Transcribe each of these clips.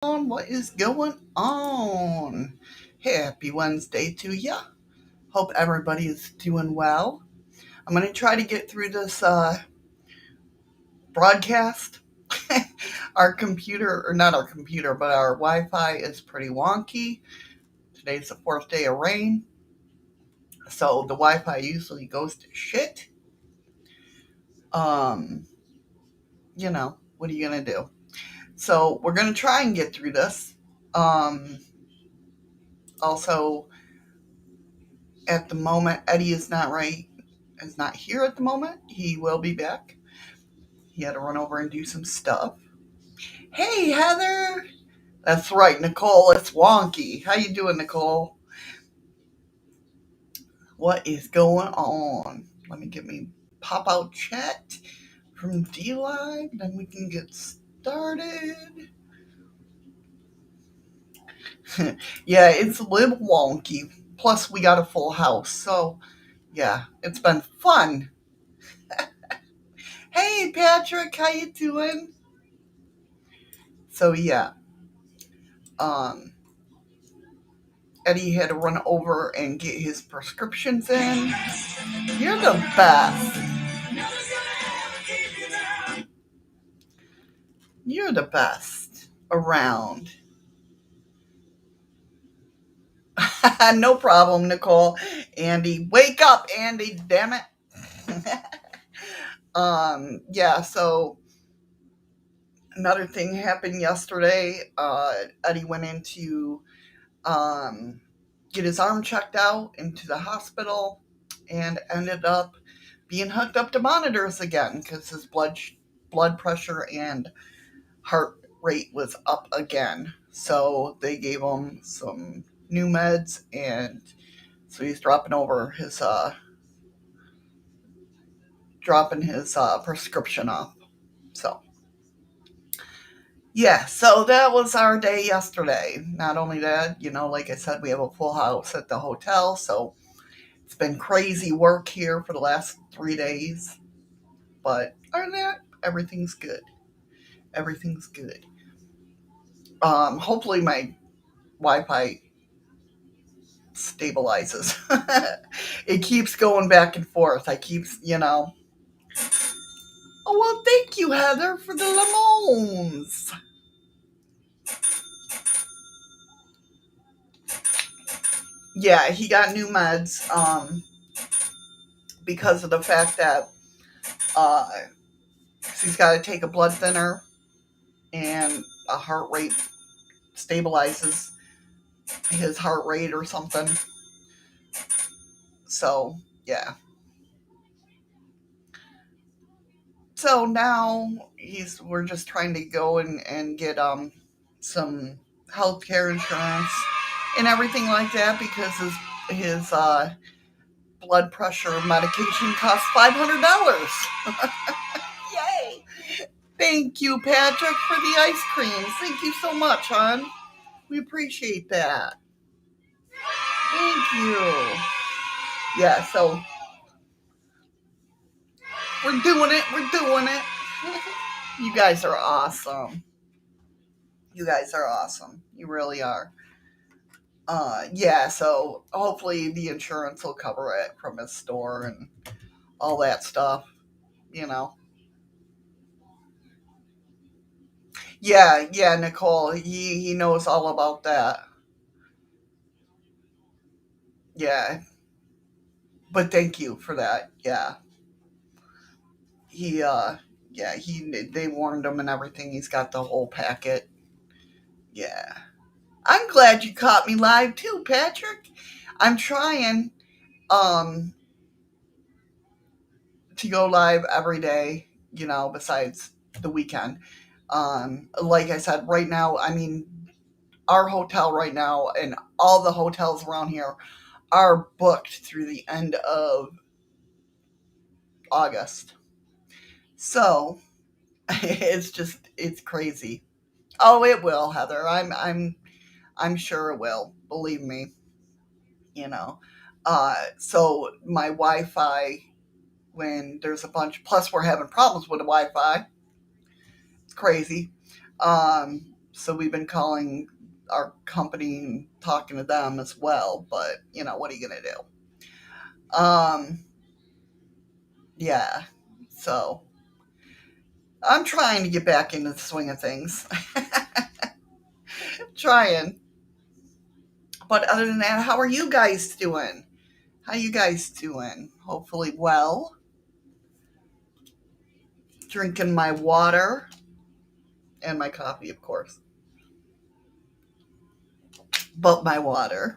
What is going on? Happy Wednesday to ya. Hope everybody is doing well. I'm going to try to get through this broadcast. Our computer, or not our computer, but our Wi-Fi is pretty wonky. Today's the fourth day of rain, so the Wi-Fi usually goes to shit. Um, what are you going to do? So we're going to try and get through this. Also, at the moment, Eddie is not here at the moment. He will be back. He had to run over and do some stuff. Hey, Heather. That's right, Nicole. It's wonky. How you doing, Nicole? What is going on? Let me get me pop out chat from D Live, then we can get started. Yeah, it's a little wonky. Plus, we got a full house, so yeah, it's been fun. Hey, Patrick, how you doing? So yeah, um, Eddie had to run over and get his prescriptions in. You're the best. You're the best around. No problem, Nicole. Andy, wake up, Andy, damn it. Yeah, so another thing happened yesterday. Eddie went in to get his arm checked out into the hospital and ended up being hooked up to monitors again because his blood pressure and heart rate was up again. So they gave him some new meds, and so he's dropping his prescription off. So yeah, so that was our day yesterday. Not only that, like I said, we have a full house at the hotel, so it's been crazy work here for the last 3 days. But other than that, everything's good. Everything's good. Hopefully my Wi-Fi stabilizes. It keeps going back and forth. Oh, well, thank you, Heather, for the lemons. Yeah, he got new meds because of the fact that uh, he's got to take a blood thinner and a heart rate stabilizes his heart rate or something. So, yeah. So now we're just trying to go and get some healthcare insurance and everything like that because his blood pressure medication costs $500. Yay! Thank you, Patrick, for the ice cream. Thank you so much, hon. We appreciate that. Thank you. Yeah, so we're doing it. We're doing it. You guys are awesome. You guys are awesome. You really are. Yeah, so hopefully the insurance will cover it from his store and all that stuff, you know. Yeah, Nicole, he knows all about that. Yeah, but thank you for that. Yeah. He yeah, they warned him and everything. He's got the whole packet. Yeah. I'm glad you caught me live too, Patrick. I'm trying um to go live every day, besides the weekend. Like I said, right now, I mean, our hotel right now and all the hotels around here are booked through the end of August. So it's crazy. Oh, it will, Heather. I'm sure it will. Believe me. You know. So my Wi-Fi, when there's a plus we're having problems with the Wi-Fi. It's crazy. So we've been calling our company and talking to them as well. But, what are you going to do? Yeah. So I'm trying to get back into the swing of things. Trying. But other than that, how are you guys doing? How you guys doing? Hopefully well. Drinking my water and my coffee, of course. But my water.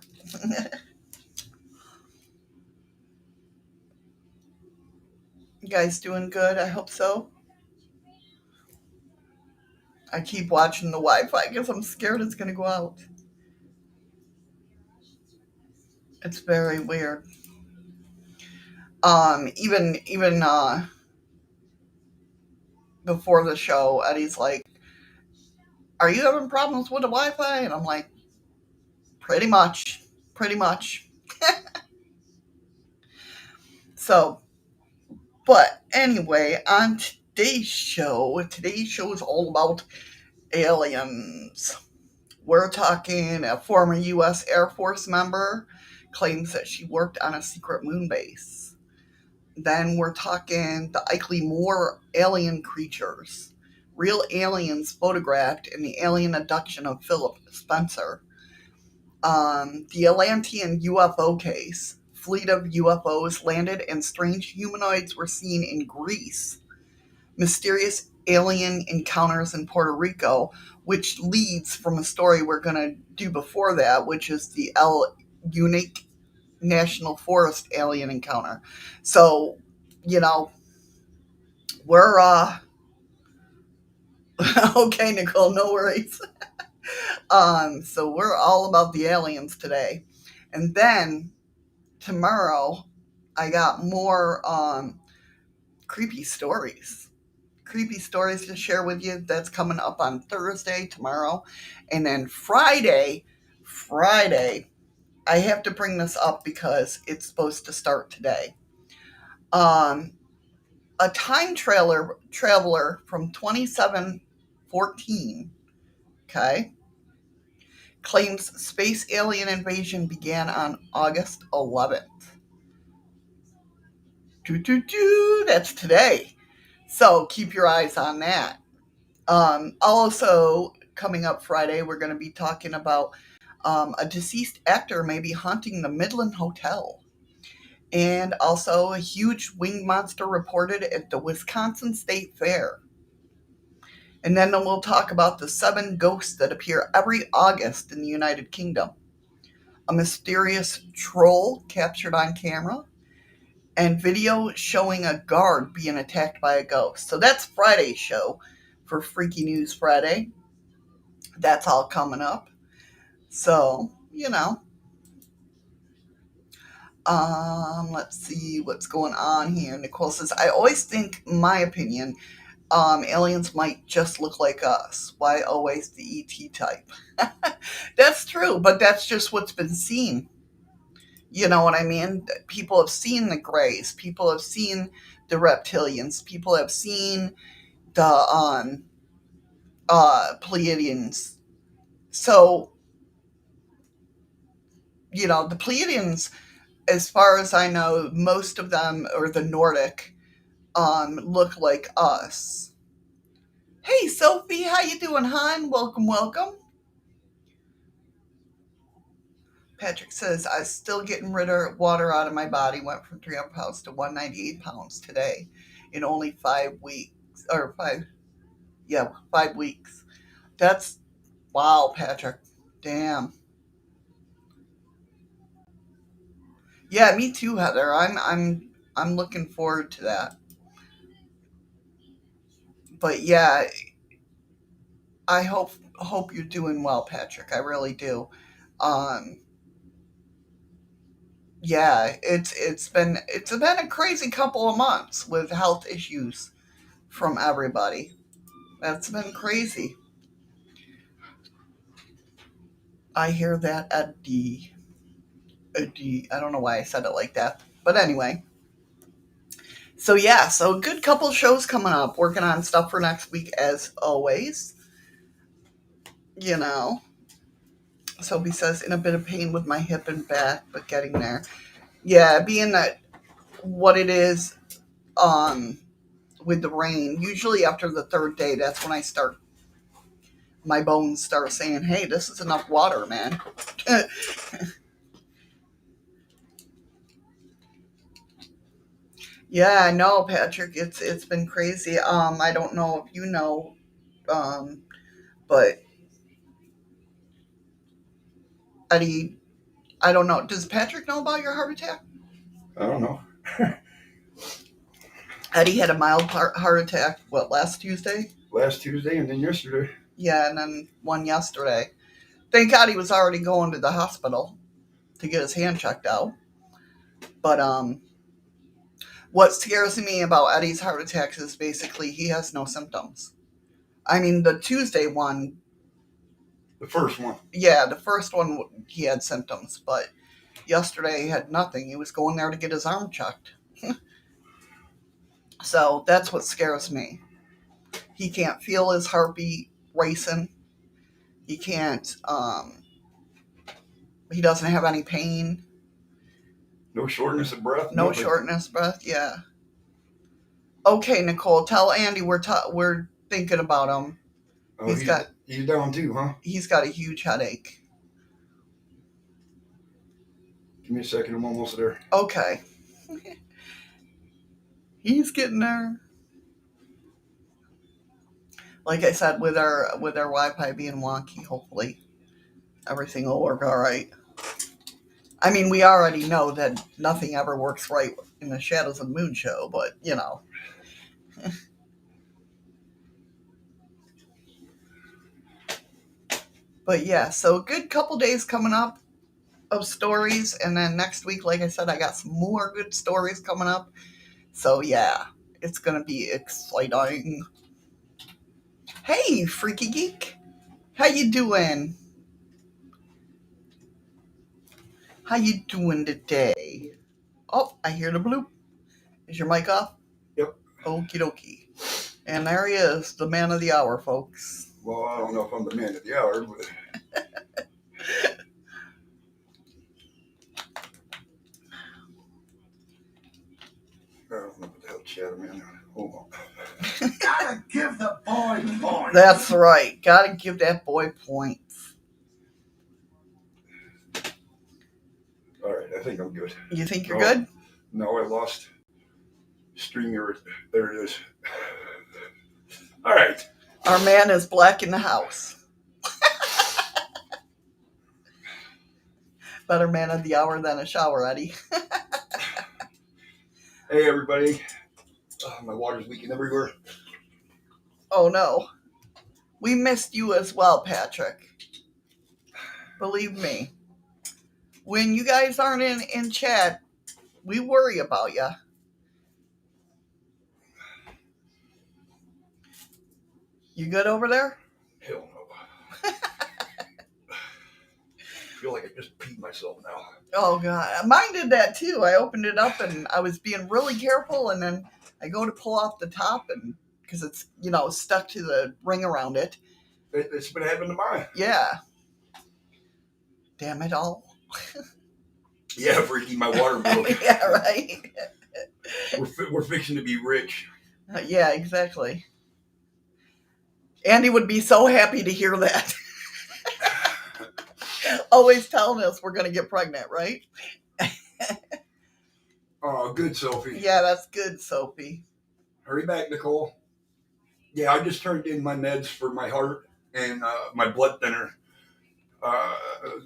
You guys doing good? I hope so. I keep watching the Wi-Fi because I'm scared it's going to go out. It's very weird. Even before the show, Eddie's like, "Are you having problems with the Wi-Fi?" And I'm like, "Pretty much, pretty much." So, but anyway, on today's show is all about aliens. We're talking a former U.S. Air Force member claims that she worked on a secret moon base. Then we're talking the Ilkley more alien creatures, real aliens photographed in the alien abduction of Philip Spencer. The Atalanti UFO case. Fleet of UFOs landed and strange humanoids were seen in Greece. Mysterious alien encounters in Puerto Rico, which leads from a story we're going to do before that, which is the Yunque National Forest alien encounter. So, we're okay, Nicole, no worries. So we're all about the aliens today. And then tomorrow I got more creepy stories. Creepy stories to share with you. That's coming up on Thursday, tomorrow. And then Friday, I have to bring this up because it's supposed to start today. A time traveler from 2714, okay, claims space alien invasion began on August 11th. That's today. So keep your eyes on that. Also, coming up Friday, we're going to be talking about a deceased actor may be haunting the Midland Hotel. And also, a huge winged monster reported at the Wisconsin State Fair. And then we'll talk about the 7 ghosts that appear every August in the United Kingdom. A mysterious troll captured on camera, and video showing a guard being attacked by a ghost. So that's Friday's show for Freaky News Friday. That's all coming up. So, let's see what's going on here. Nicole says, I always think, my opinion, aliens might just look like us. Why always the ET type? That's true, but that's just what's been seen. You know what I mean? People have seen the Greys. People have seen the reptilians. People have seen the Pleiadians. So, the Pleiadians, as far as I know, most of them, or the Nordic, look like us. Hey, Sophie, how you doing, hon? Welcome, welcome. Patrick says, I'm still getting rid of water out of my body. Went from 300 pounds to 198 pounds today in only 5 weeks. Or 5 weeks. That's, wow, Patrick. Damn. Yeah, me too, Heather. I'm looking forward to that. But yeah, I hope you're doing well, Patrick. I really do. Um, yeah, it's been a crazy couple of months with health issues from everybody. That's been crazy. I hear that Eddie. Eddie. I don't know why I said it like that. But anyway. So yeah, so a good couple shows coming up. Working on stuff for next week as always. you know. Sophie says, in a bit of pain with my hip and back, but getting there. Yeah, being that what it is with the rain, usually after the third day, that's when my bones start saying, hey, this is enough water, man. Yeah, I know, Patrick. It's been crazy. I don't know if you know, um, but Eddie, I don't know. Does Patrick know about your heart attack? I don't know. Eddie had a mild heart attack, what, last Tuesday? Last Tuesday and then yesterday. Yeah, and then one yesterday. Thank God he was already going to the hospital to get his hand checked out. But what scares me about Eddie's heart attacks is basically he has no symptoms. I mean, the Tuesday one. The first one. Yeah, the first one he had symptoms, but yesterday he had nothing. He was going there to get his arm checked. So that's what scares me. He can't feel his heartbeat racing. He can't, he doesn't have any pain. No shortness of breath? No shortness of breath, yeah. Okay, Nicole, tell Andy we're thinking about him. Oh, he's down too, huh? He's got a huge headache. Give me a second, I'm almost there. Okay. He's getting there. Like I said, with our Wi-Fi being wonky, hopefully everything will work all right. I mean, we already know that nothing ever works right in the Shadows of the Moon show, but you know. But yeah, so a good couple days coming up of stories, and then next week, like I said, I got some more good stories coming up. So yeah, it's gonna be exciting. Hey, Freaky Geek, how you doing? How you doing today? Oh, I hear the bloop. Is your mic off? Yep. Okie dokie. And there he is, the man of the hour, folks. Well, I don't know if I'm the man of the hour, but... I don't know what the hell chat I'm in. Hold on. Gotta give the boy points. That's right. Gotta give that boy points. All right, I think I'm good. You think you're good? No, I lost streamer. There it is. All right. Our man is black in the house. Better man of the hour than a shower, Eddie. Hey, everybody. My water's leaking everywhere. Oh, no. We missed you as well, Patrick. Believe me. When you guys aren't in chat, we worry about you. You good over there? Hell no. I feel like I just peed myself now. Oh, God. Mine did that, too. I opened it up, and I was being really careful, and then I go to pull off the top, and because it's, stuck to the ring around it. It's been happening to mine. Yeah. Damn it all. Yeah, Freaky, my water broke. Yeah, right. We're fixing to be rich. Yeah, exactly. Andy would be so happy to hear that. Always telling us we're going to get pregnant, right? Oh, good, Sophie. Yeah, that's good, Sophie. Hurry back, Nicole. Yeah, I just turned in my meds for my heart and my blood thinner.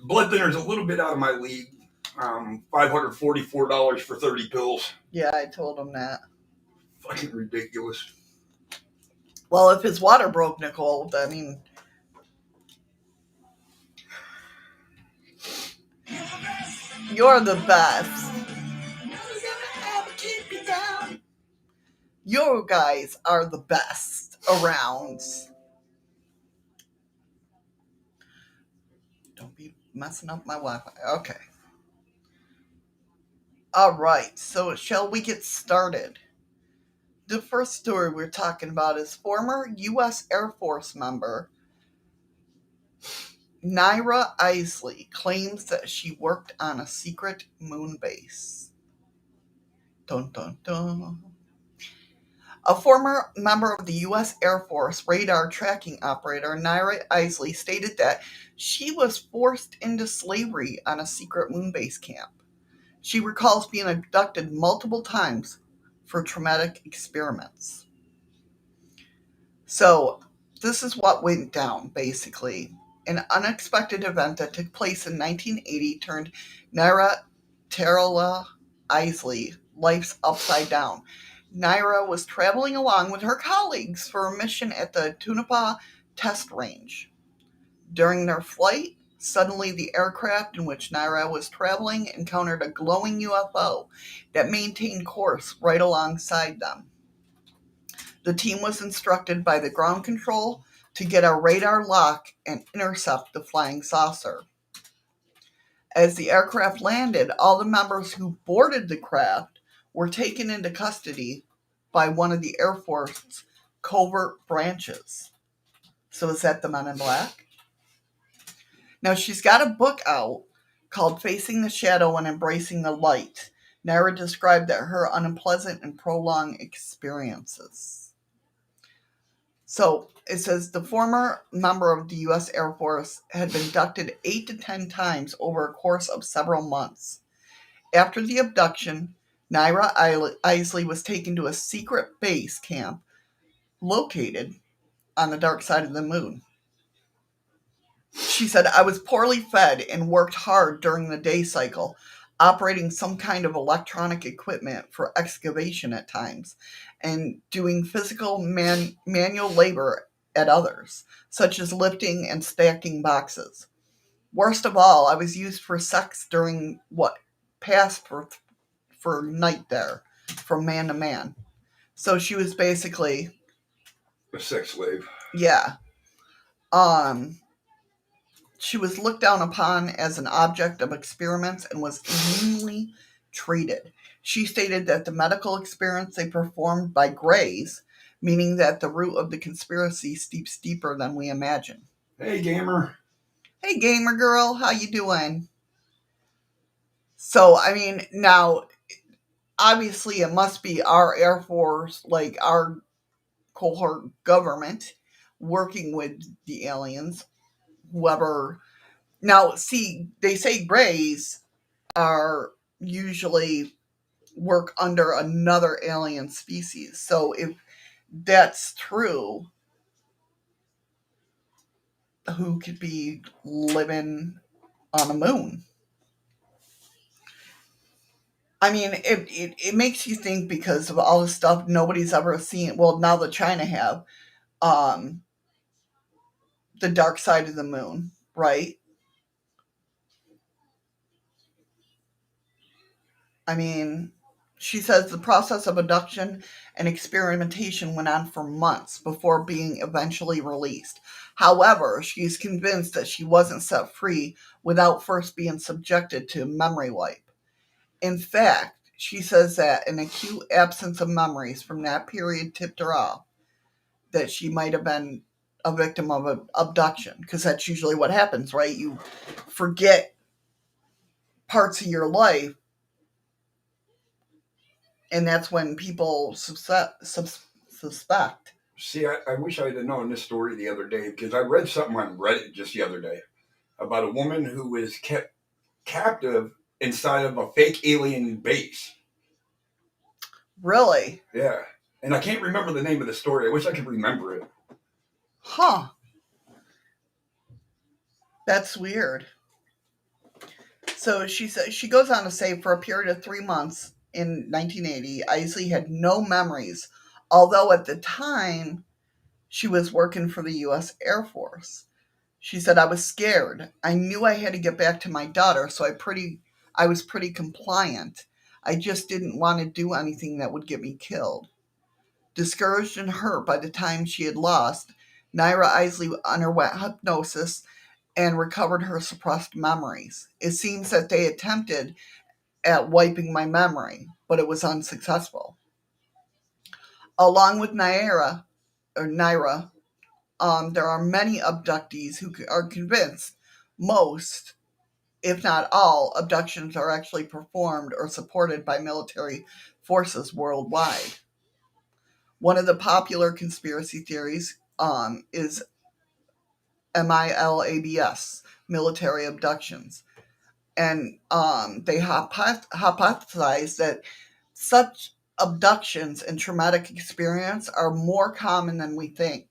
Blood thinner's a little bit out of my league. $544 for 30 pills. Yeah, I told him that. Fucking ridiculous. Well, if his water broke, Nicole, I mean... You're the best. You guys are the best around. Don't be messing up my Wi-Fi. Okay. All right, so shall we get started? The first story we're talking about is former U.S. Air Force member Niara Isley claims that she worked on a secret moon base. Dun dun dun. A former member of the U.S. Air Force radar tracking operator, Niara Isley, stated that she was forced into slavery on a secret moon base camp. She recalls being abducted multiple times for traumatic experiments. So, this is what went down, basically. An unexpected event that took place in 1980 turned Niara Terrella Isley life's upside down. Niara was traveling along with her colleagues for a mission at the Tunapa test range. During their flight, suddenly the aircraft in which Niara was traveling encountered a glowing UFO that maintained course right alongside them. The team was instructed by the ground control to get a radar lock and intercept the flying saucer. As the aircraft landed, all the members who boarded the craft were taken into custody by one of the Air Force's covert branches. So is that the Men in Black? Now she's got a book out called Facing the Shadow and Embracing the Light. Niara described that her unpleasant and prolonged experiences. So it says the former member of the U.S. Air Force had been abducted 8 to 10 times over a course of several months. After the abduction, Niara Isley was taken to a secret base camp located on the dark side of the moon. She said, I was poorly fed and worked hard during the day cycle, operating some kind of electronic equipment for excavation at times, and doing physical manual labor at others, such as lifting and stacking boxes. Worst of all, I was used for sex during what passed for night there, from man to man. So she was basically A sex slave. yeah. Um She was looked down upon as an object of experiments and was inhumanly treated. She stated that the medical experiments they performed by Greys, meaning that the root of the conspiracy steeps deeper than we imagine. Hey, gamer. Hey, gamer girl, how you doing? So, I mean, now, obviously, it must be our Air Force, like our cohort government, working with the aliens, whoever. Now, see, they say Greys are usually work under another alien species. So if that's true, who could be living on the moon? I mean, it makes you think because of all the stuff nobody's ever seen. Well, now that China have um, the dark side of the moon, right? I mean, she says the process of abduction and experimentation went on for months before being eventually released. However, she is convinced that she wasn't set free without first being subjected to memory wipe. In fact, she says that an acute absence of memories from that period tipped her off that she might have been a victim of an abduction, because that's usually what happens, right? You forget parts of your life, and that's when people suspect. See, I wish I had known this story the other day because I read something on Reddit just the other day about a woman who was kept captive inside of a fake alien base. Really? Yeah. And I can't remember the name of the story. I wish I could remember it. Huh. That's weird. So she goes on to say for a period of 3 months in 1980, Isley had no memories, although at the time she was working for the U.S. Air Force. She said, I was scared. I knew I had to get back to my daughter, so I was pretty compliant. I just didn't want to do anything that would get me killed. Discouraged and hurt by the time she had lost, Niara Isley underwent hypnosis and recovered her suppressed memories. It seems that they attempted at wiping my memory, but it was unsuccessful. Along with Niara, there are many abductees who are convinced most, if not all, abductions are actually performed or supported by military forces worldwide. One of the popular conspiracy theories is MILABS, military abductions. And they hypothesize that such abductions and traumatic experience are more common than we think.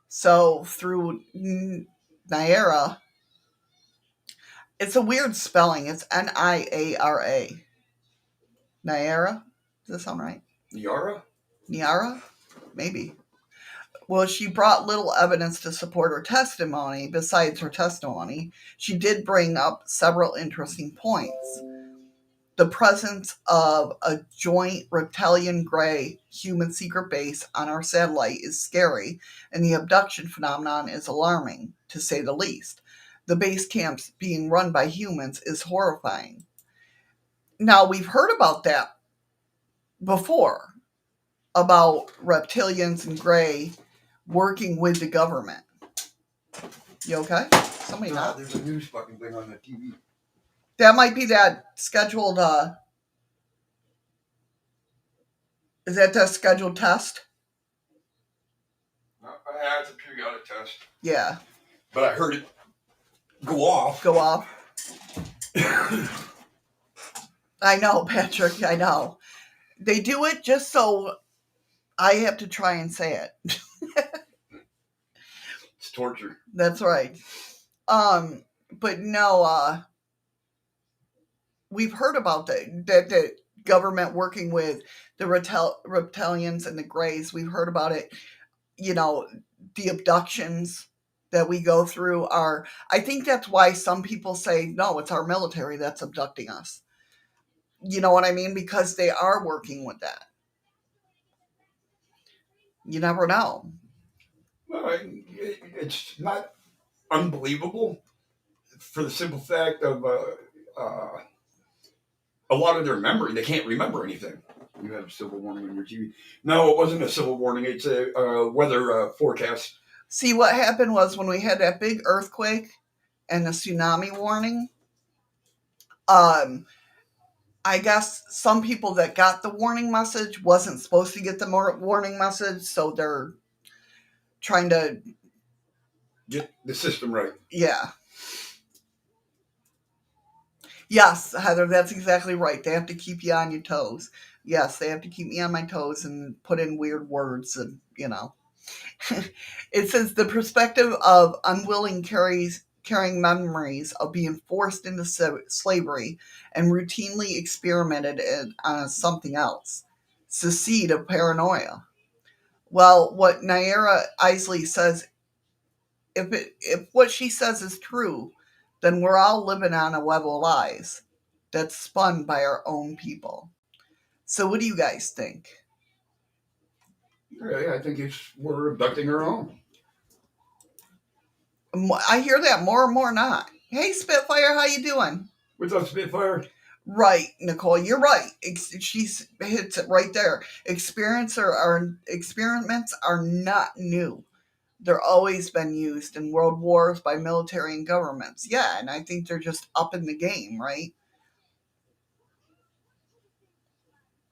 So through Niara, it's a weird spelling. It's Niara. Niara? Does that sound right? Niara? Niara? Maybe. Well, she brought little evidence to support her testimony. Besides her testimony, she did bring up several interesting points. The presence of a joint reptilian gray human secret base on our satellite is scary, and the abduction phenomenon is alarming, to say the least. The base camps being run by humans is horrifying. Now, we've heard about that before, about reptilians and gray working with the government. You okay? Somebody not? There's a news fucking thing on the TV. That might be that scheduled, is that the scheduled test? It's a periodic test. Yeah. But I heard it go off. Go off. I know, Patrick, I know. They do it just so I have to try and say it. It's torture. That's right. But no, we've heard about the government working with the reptilians and the greys. We've heard about it. You know, the abductions that we go through are, I think that's why some people say, no, it's our military that's abducting us. You know what I mean? Because they are working with that. You never know. Well, it's not unbelievable for the simple fact of a lot of their memory. They can't remember anything. You have a civil warning on your TV. No, it wasn't a civil warning. It's a weather forecast. See, what happened was when we had that big earthquake and the tsunami warning, I guess some people that got the warning message wasn't supposed to get the warning message, so they're trying to get the system right. Yeah. Yes, Heather, that's exactly right. They have to keep you on your toes. Yes, they have to keep me on my toes and put in weird words and, you know. It says the perspective of unwilling carrying memories of being forced into slavery and routinely experimented on something else. It's the seed of paranoia. Well, what Niara Isley says, if what she says is true, then we're all living on a web of lies that's spun by our own people. So what do you guys think? Yeah, I think we're abducting our own. I hear that more and more not. Hey, Spitfire, how you doing? What's up, Spitfire? Right, Nicole, you're right. She's hits it right there. Experiments are not new. They're always been used in world wars by military and governments. Yeah, and I think they're just up in the game, right?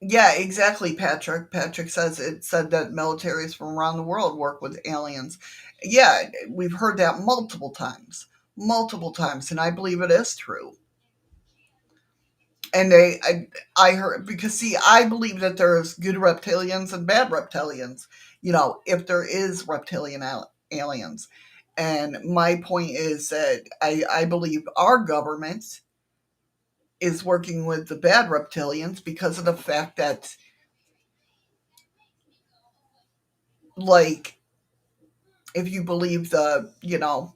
Yeah, exactly, Patrick. Patrick says it said that militaries from around the world work with aliens. Yeah, we've heard that multiple times, and I believe it is true. And I heard, because see, I believe that there's good reptilians and bad reptilians. You know, if there is reptilian aliens, and my point is that I believe our government is working with the bad reptilians because of the fact that, like, if you believe the, you know,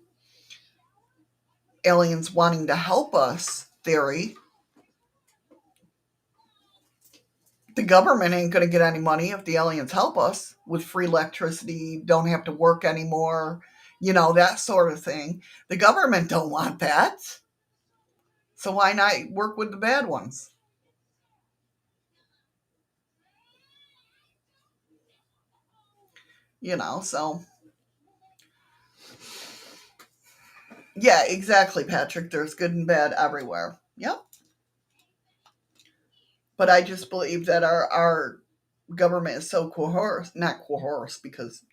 aliens wanting to help us theory, the government ain't going to get any money if the aliens help us with free electricity, don't have to work anymore, you know, that sort of thing. The government don't want that. So why not work with the bad ones? You know, so Yeah, exactly, Patrick. There's good and bad everywhere. Yep. But I just believe that our government is so coerced, not coerced because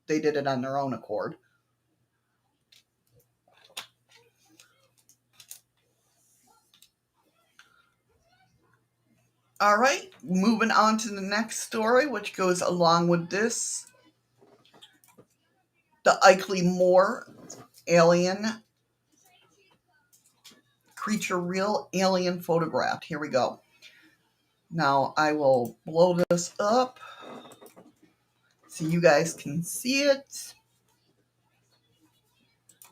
they did it on their own accord. All right, moving on to the next story, which goes along with this. The Ilkley Moore alien creature, real alien photographed. Here we go. Now I will blow this up so you guys can see it.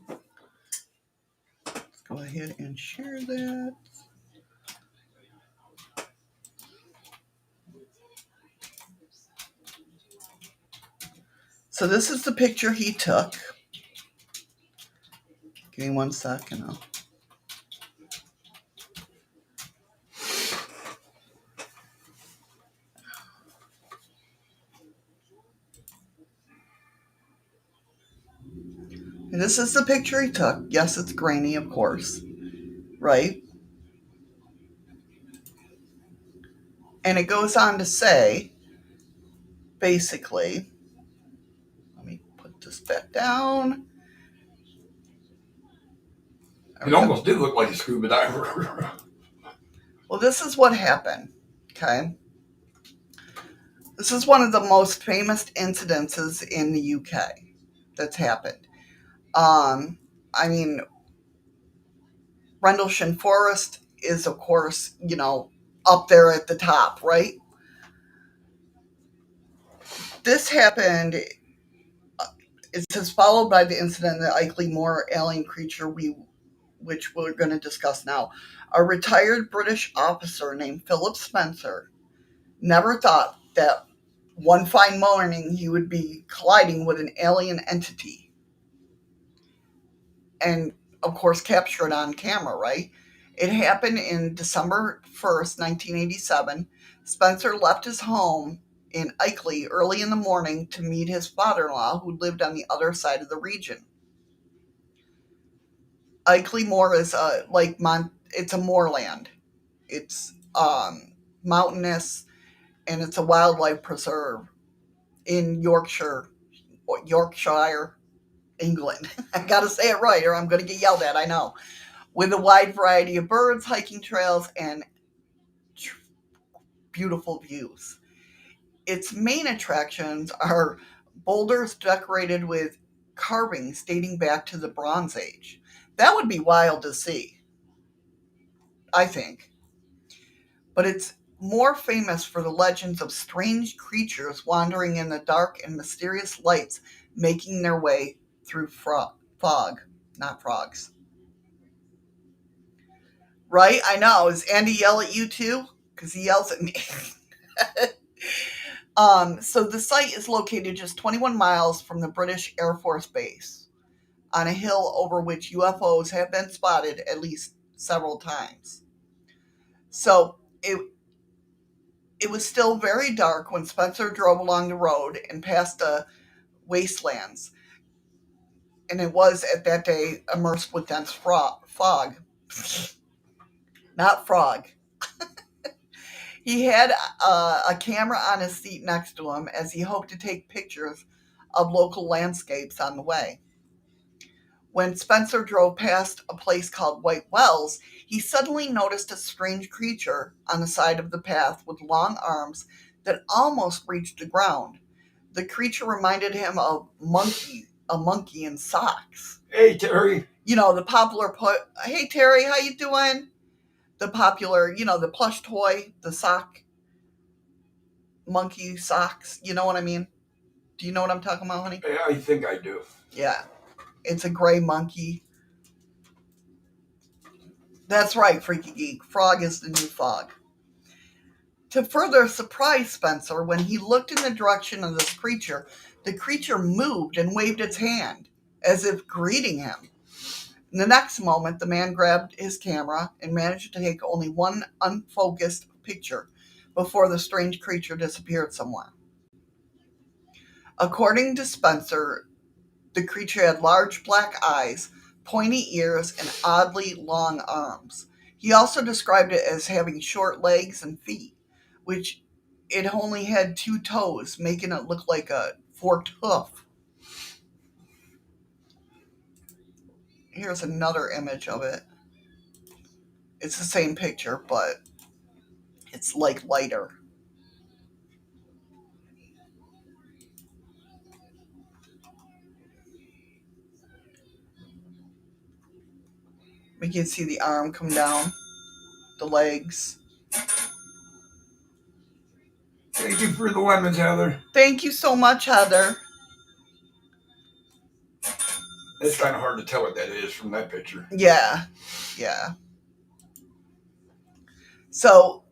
Let's go ahead and share that. So this is the picture he took. Give me 1 second. And this is the picture he took. Yes, it's grainy, of course. Right? And it goes on to say, basically, let me put this back down. It almost did look like a scuba diver. Well, this is what happened. Okay. This is one of the most famous incidences in the UK that's happened. I mean, Rendlesham Forest is, of course, up there at the top, right? This happened. It says followed by the incident of the Ilkley Moore alien creature, which we're going to discuss now. A retired British officer named Philip Spencer never thought that one fine morning he would be colliding with an alien entity, and of course capture it on camera, right? It happened in December 1st, 1987. Spencer left his home in Ilkley early in the morning to meet his father-in-law, who lived on the other side of the region. Ilkley Moor is it's a moorland. It's mountainous, and it's a wildlife preserve in Yorkshire, England. I got to say it right, or I'm going to get yelled at. I know. With a wide variety of birds, hiking trails, and beautiful views. Its main attractions are boulders decorated with carvings dating back to the Bronze Age. That would be wild to see, I think. But it's more famous for the legends of strange creatures wandering in the dark and mysterious lights making their way through fog, not frogs. Right? I know. Does Andy yell at you too? Because he yells at me. So the site is located just 21 miles from the British Air Force Base on a hill over which UFOs have been spotted at least several times. So it was still very dark when Spencer drove along the road and passed the wastelands, and it was at that day immersed with dense fog. Not frog. He had a camera on his seat next to him as he hoped to take pictures of local landscapes on the way. When Spencer drove past a place called White Wells, he suddenly noticed a strange creature on the side of the path with long arms that almost reached the ground. The creature reminded him of a monkey in socks. Hey, Terry. The popular hey Terry, how you doing? The popular, the plush toy, the sock monkey socks. You know what I mean? Do you know what I'm talking about, honey? I think I do. Yeah. It's a gray monkey. That's right, Freaky Geek. Frog is the new fog. To further surprise Spencer, when he looked in the direction of this creature, the creature moved and waved its hand, as if greeting him. In the next moment, the man grabbed his camera and managed to take only one unfocused picture before the strange creature disappeared somewhere. According to Spencer, the creature had large black eyes, pointy ears, and oddly long arms. He also described it as having short legs and feet, which it only had 2 toes, making it look like a forked hoof. Here's another image of it. It's the same picture, but it's like lighter. We can see the arm come down, the legs. Thank you for the lemons, Heather. Thank you so much, Heather. It's kind of hard to tell what that is from that picture. Yeah. So,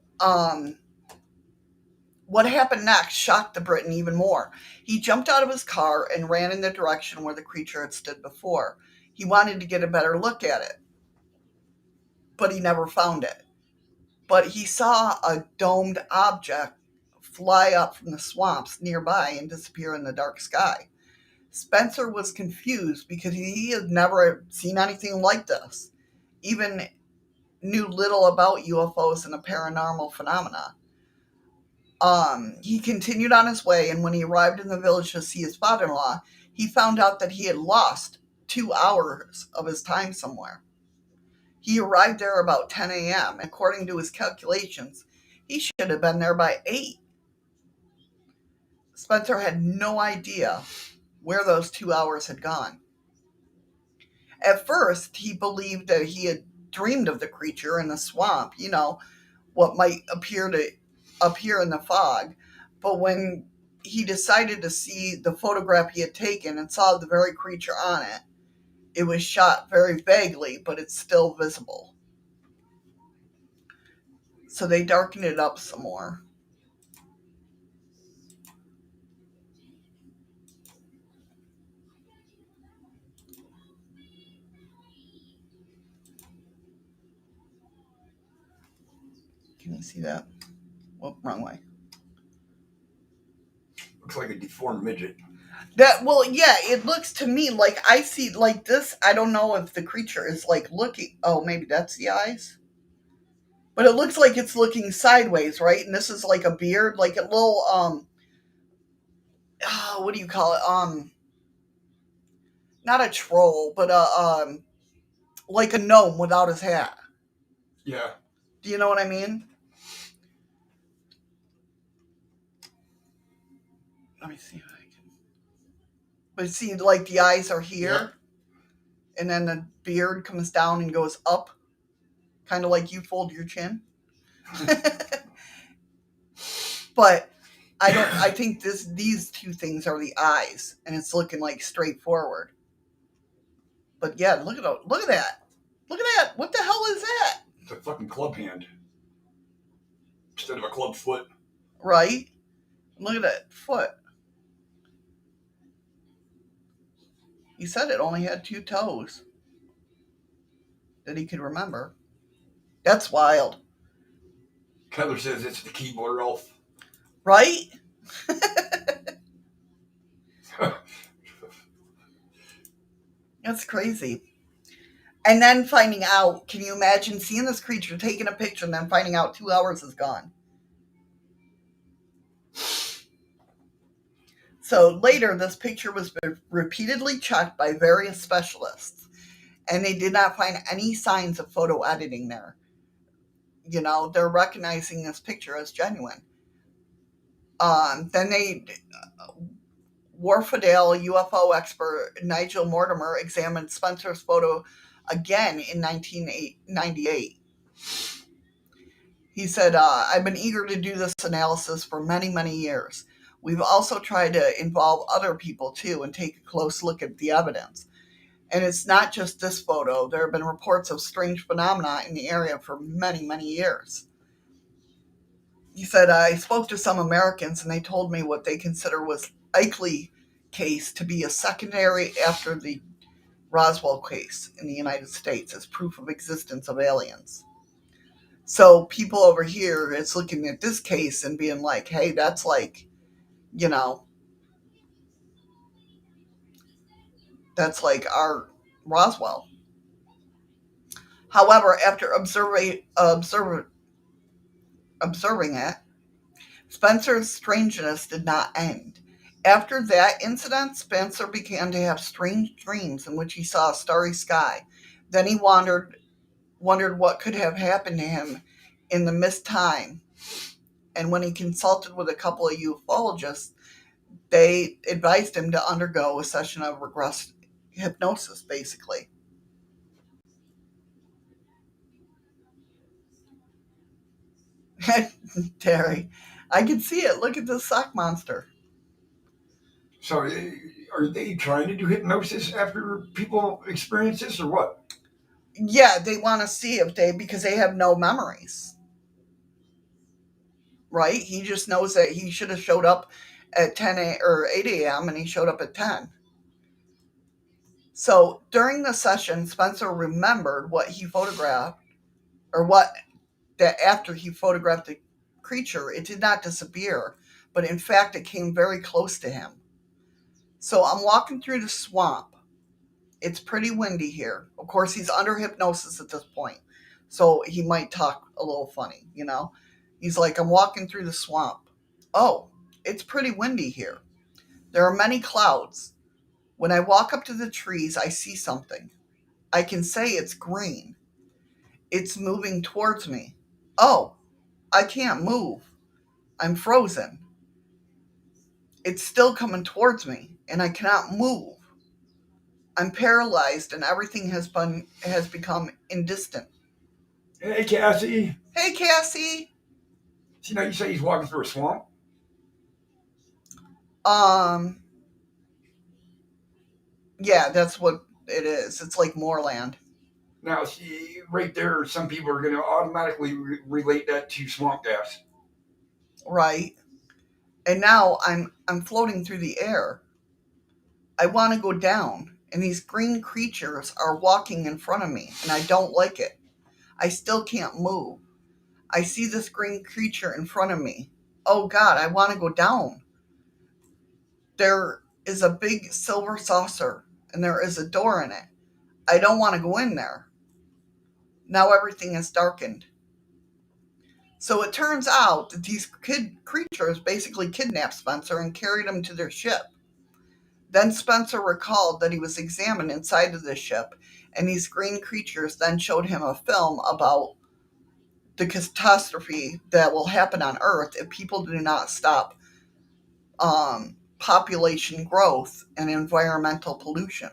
what happened next shocked the Briton even more. He jumped out of his car and ran in the direction where the creature had stood before. He wanted to get a better look at it, but he never found it. But he saw a domed object fly up from the swamps nearby and disappear in the dark sky. Spencer was confused because he had never seen anything like this, even knew little about UFOs and the paranormal phenomena. He continued on his way, and when he arrived in the village to see his father-in-law, he found out that he had lost 2 hours of his time somewhere. He arrived there about 10 a.m. According to his calculations, he should have been there by 8. Spencer had no idea where those 2 hours had gone. At first, he believed that he had dreamed of the creature in the swamp, what might appear in the fog. But when he decided to see the photograph he had taken and saw the very creature on it, it was shot very vaguely, but it's still visible. So they darkened it up some more. Can you see that? Whoop, wrong way. Looks like a deformed midget. It looks to me like I see like this. I don't know if the creature is like looking. Oh, maybe that's the eyes. But it looks like it's looking sideways, right? And this is like a beard, like a little what do you call it? Not a troll, but like a gnome without his hat. Yeah. Do you know what I mean? Let me see if I can. But see, like the eyes are here, and then the beard comes down and goes up, kind of like you fold your chin. But I think these two things are the eyes, and it's looking like straightforward. But yeah, look at that! Look at that! What the hell is that? It's a fucking club hand instead of a club foot. Right? Look at that foot. He said it only had 2 toes that he could remember. That's wild. Heather says it's the keyboard elf. Right? That's crazy. And then finding out, can you imagine seeing this creature, taking a picture, and then finding out 2 hours is gone? So later, this picture was repeatedly checked by various specialists, and they did not find any signs of photo editing there. They're recognizing this picture as genuine. Then Wharfedale UFO expert Nigel Mortimer examined Spencer's photo again in 1998. He said, I've been eager to do this analysis for many, many years. We've also tried to involve other people, too, and take a close look at the evidence. And it's not just this photo. There have been reports of strange phenomena in the area for many, many years. He said, I spoke to some Americans, and they told me what they consider was Ilkley case to be a secondary after the Roswell case in the United States as proof of existence of aliens. So people over here is looking at this case and being like, hey, that's like, that's like our Roswell. However, after observing it, Spencer's strangeness did not end. After that incident, Spencer began to have strange dreams in which he saw a starry sky. Then he wondered what could have happened to him in the missed time. And when he consulted with a couple of ufologists, they advised him to undergo a session of regress hypnosis, basically. Terry, I can see it. Look at this sock monster. So, are they trying to do hypnosis after people experience this, or what? Yeah, they want to see if because they have no memories, right? He just knows that he should have showed up at 8 a.m. and he showed up at 10. So during the session, Spencer remembered what he photographed, or what that after he photographed the creature, it did not disappear, but in fact, it came very close to him. So I'm walking through the swamp. It's pretty windy here. Of course, he's under hypnosis at this point, so he might talk a little funny, you know? He's like, I'm walking through the swamp. Oh, it's pretty windy here. There are many clouds. When I walk up to the trees, I see something. I can say it's green. It's moving towards me. Oh, I can't move. I'm frozen. It's still coming towards me, and I cannot move. I'm paralyzed, and everything has become indistant. Hey, Cassie. Hey, Cassie. See, now you say he's walking through a swamp? Um, yeah, that's what it is. It's like moorland. Now, see, right there, some people are going to automatically relate that to swamp gas. Right. And now I'm floating through the air. I want to go down, and these green creatures are walking in front of me, and I don't like it. I still can't move. I see this green creature in front of me. Oh God, I want to go down. There is a big silver saucer, and there is a door in it. I don't want to go in there. Now everything is darkened. So it turns out that these creatures basically kidnapped Spencer and carried him to their ship. Then Spencer recalled that he was examined inside of the ship, and these green creatures then showed him a film about the catastrophe that will happen on Earth if people do not stop population growth and environmental pollution.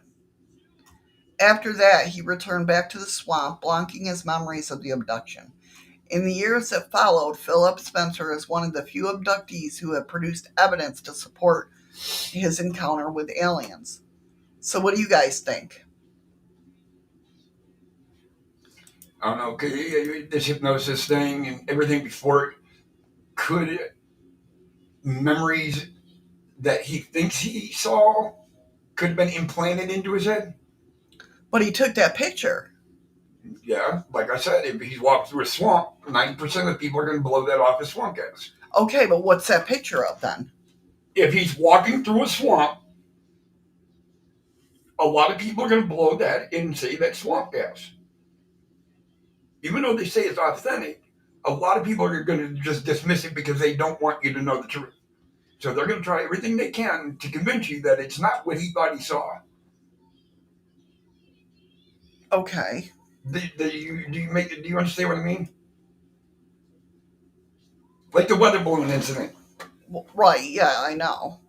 After that, he returned back to the swamp, blocking his memories of the abduction. In the years that followed, Philip Spencer is one of the few abductees who have produced evidence to support his encounter with aliens. So, what do you guys think? I don't know, cause this hypnosis thing and everything before it, could memories that he thinks he saw could have been implanted into his head? But he took that picture. Yeah, like I said, if he's walking through a swamp, 90% of the people are going to blow that off as swamp gas. Okay, but what's that picture of then? If he's walking through a swamp, a lot of people are going to blow that and say that's swamp gas. Even though they say it's authentic, a lot of people are going to just dismiss it because they don't want you to know the truth. So they're going to try everything they can to convince you that it's not what he thought he saw. Okay. Do you understand what I mean? Like the weather balloon incident. Right, yeah, I know.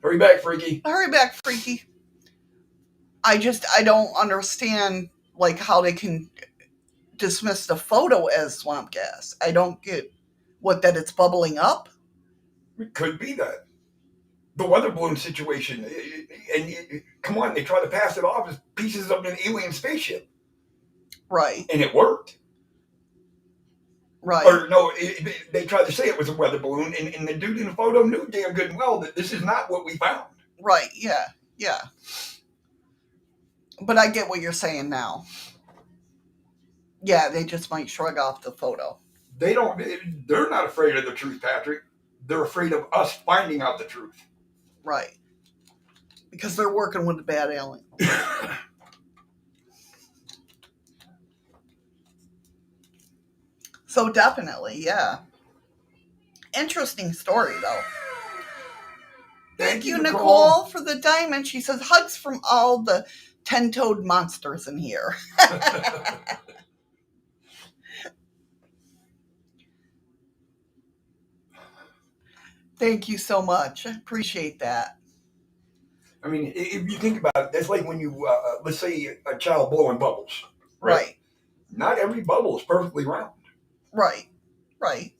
Hurry back, freaky. Hurry back, freaky. I don't understand like how they can dismiss the photo as swamp gas. I don't get what that it's bubbling up. It could be that. The weather balloon situation. And come on, they try to pass it off as pieces of an alien spaceship. Right. And it worked. Right. Or no, they tried to say it was a weather balloon, and the dude in the photo knew damn good and well that this is not what we found. Right, yeah, yeah. But I get what you're saying now. Yeah, they just might shrug off the photo. They're not afraid of the truth, Patrick. They're afraid of us finding out the truth. Right. Because they're working with the bad alien. So definitely, yeah. Interesting story, though. Thank you, Nicole, for the diamond. She says, hugs from all the 10-toed monsters in here. Thank you so much. I appreciate that. I mean, if you think about it, that's like when you, let's say, a child blowing bubbles, right? Right. Not every bubble is perfectly round. Right. Right.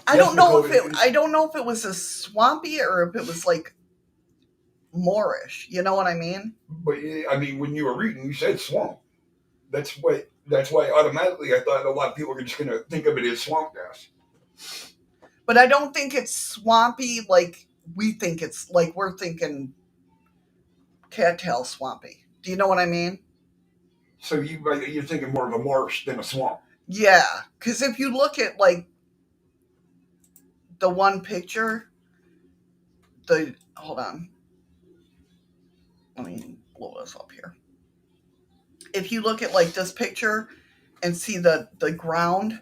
I Yes, don't know Nicole, if it. I don't know if it was a swampy or if it was like moorish. You know what I mean? But I mean, when you were reading, you said swamp. That's why. That's why automatically I thought a lot of people are just going to think of it as swamp gas. But I don't think it's swampy like we think it's like we're thinking cattail swampy. Do you know what I mean? So you're thinking more of a marsh than a swamp. Yeah, because if you look at like the one picture, hold on, let me blow this up here. If you look at like this picture and see the ground,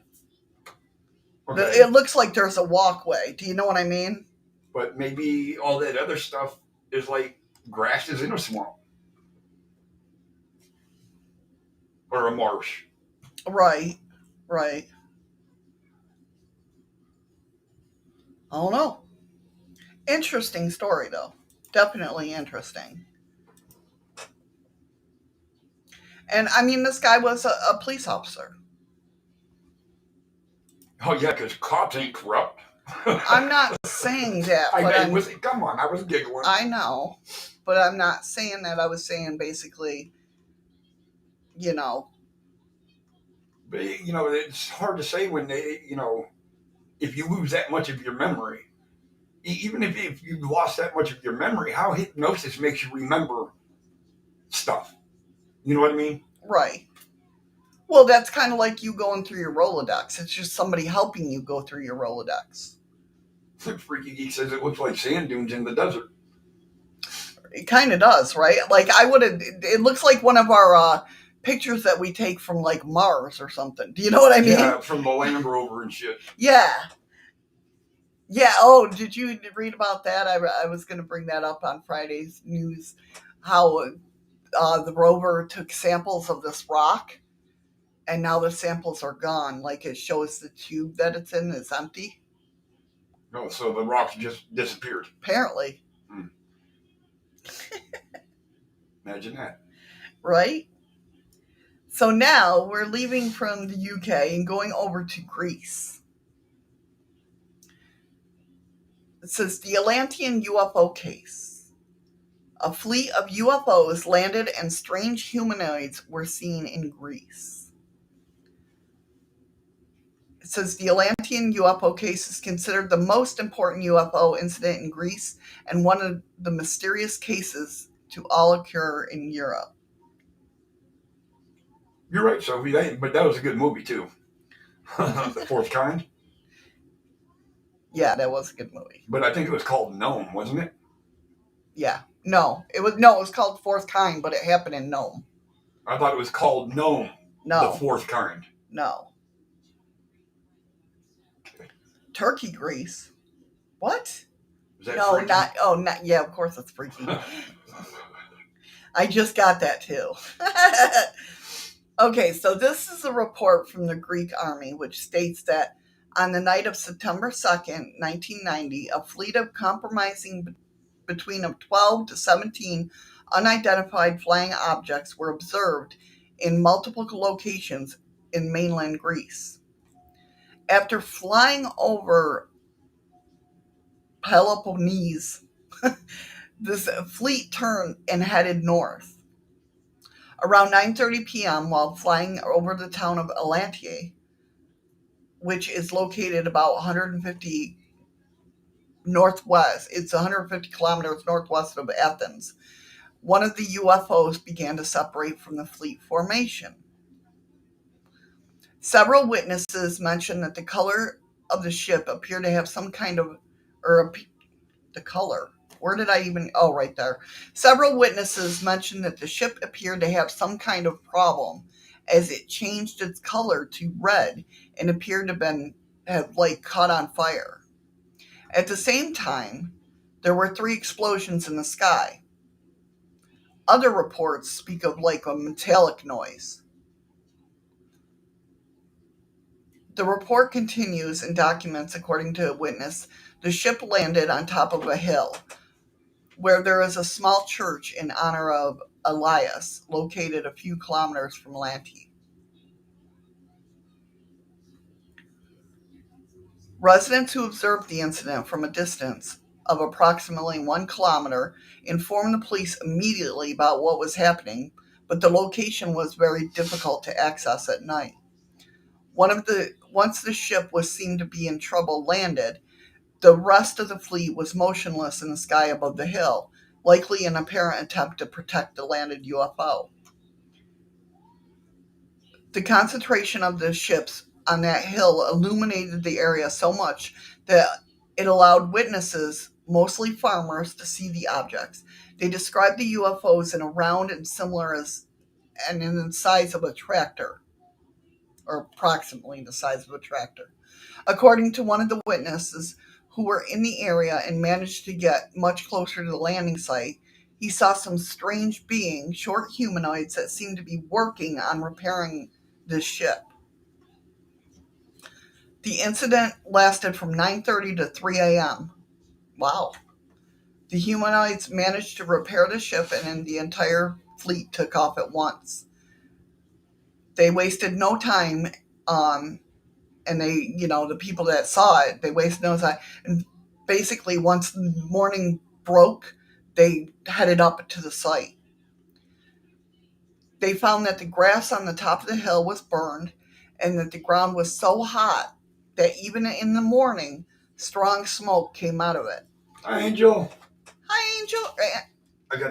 Okay. it looks like there's a walkway. Do you know what I mean? But maybe all that other stuff is like grass is in a swamp or a marsh. Right, right. I don't know. Interesting story, though. Definitely interesting. And I mean, this guy was a police officer. Oh yeah, because cops ain't corrupt. I'm not saying that, but come on, I was giggling. I know, but I'm not saying that. I was saying basically, you know. But it's hard to say when if you lose that much of your memory. Even if you lost that much of your memory, how hypnosis makes you remember stuff. You know what I mean? Right. Well, that's kind of like you going through your Rolodex. It's just somebody helping you go through your Rolodex. Freaky Geek says it looks like sand dunes in the desert. It kind of does, right? Like I would have. It looks like one of our pictures that we take from like Mars or something. Do you know what I mean? Yeah, from the Land Rover and shit. Yeah. Yeah. Oh, did you read about that? I was going to bring that up on Friday's news. How the rover took samples of this rock, and now the samples are gone. Like it shows the tube that it's in is empty. Oh, so the rocks just disappeared. Apparently. Imagine that. Right? So now we're leaving from the UK and going over to Greece. It says the Atlantean UFO case. A fleet of UFOs landed and strange humanoids were seen in Greece. It says the Atlantean UFO case is considered the most important UFO incident in Greece and one of the mysterious cases to all occur in Europe. You're right, Sophie. But that was a good movie too. The Fourth Kind. Yeah, that was a good movie. But I think it was called Gnome, wasn't it? Yeah. No, it was called Fourth Kind, but it happened in Nome. I thought it was called Gnome. No. The Fourth Kind. No. Okay. Turkey Grease. What? Is that No, freaky? not. Yeah, of course it's freaky. I just got that too. Okay, so this is a report from the Greek army, which states that on the night of September 2nd, 1990, a fleet of compromising between 12 to 17 unidentified flying objects were observed in multiple locations in mainland Greece. After flying over Peloponnese, this fleet turned and headed north. Around 9:30 p.m., while flying over the town of Atalanti, which is located about 150 northwest, it's 150 kilometers northwest of Athens, one of the UFOs began to separate from the fleet formation. Several witnesses mentioned that the color of the ship appeared to have some kind of, the color. Where did I even? Oh, right there. Several witnesses mentioned that the ship appeared to have some kind of problem as it changed its color to red and appeared to have like caught on fire. At the same time, there were 3 explosions in the sky. Other reports speak of like a metallic noise. The report continues and documents, according to a witness, the ship landed on top of a hill where there is a small church in honor of Elias, located a few kilometers from Lanty. Residents who observed the incident from a distance of approximately 1 kilometer informed the police immediately about what was happening, but the location was very difficult to access at night. Once the ship was seen to be in trouble landed, the rest of the fleet was motionless in the sky above the hill, likely an apparent attempt to protect the landed UFO. The concentration of the ships on that hill illuminated the area so much that it allowed witnesses, mostly farmers, to see the objects. They described the UFOs in a round and similar and in the size of a tractor, or approximately the size of a tractor. According to one of the witnesses who were in the area and managed to get much closer to the landing site, he saw some strange being, short humanoids that seemed to be working on repairing this ship. The incident lasted from 9:30 to 3 a.m. Wow. The humanoids managed to repair the ship and then the entire fleet took off at once. They wasted no time, and they, the people that saw it, they wasted no time. And basically, once the morning broke, they headed up to the site. They found that the grass on the top of the hill was burned and that the ground was so hot that even in the morning, strong smoke came out of it. Hi, Angel. Hi, Angel.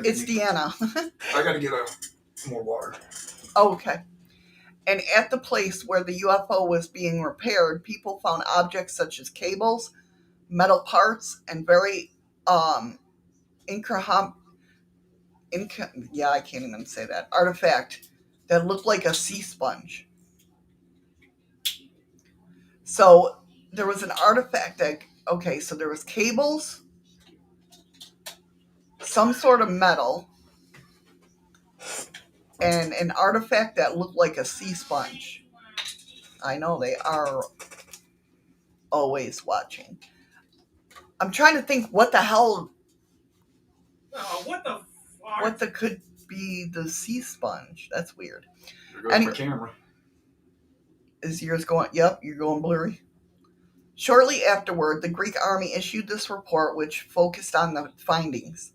It's Deanna. I gotta get more water. Oh, okay. And at the place where the UFO was being repaired, people found objects such as cables, metal parts, and very I can't even say that, artifact that looked like a sea sponge. So there was an artifact so there was cables, some sort of metal, and an artifact that looked like a sea sponge. I know they are always watching. I'm trying to think what the hell. What the fuck? What could be the sea sponge? That's weird. There goes my camera. Is yours going? Yep, you're going blurry. Shortly afterward, the Greek army issued this report, which focused on the findings.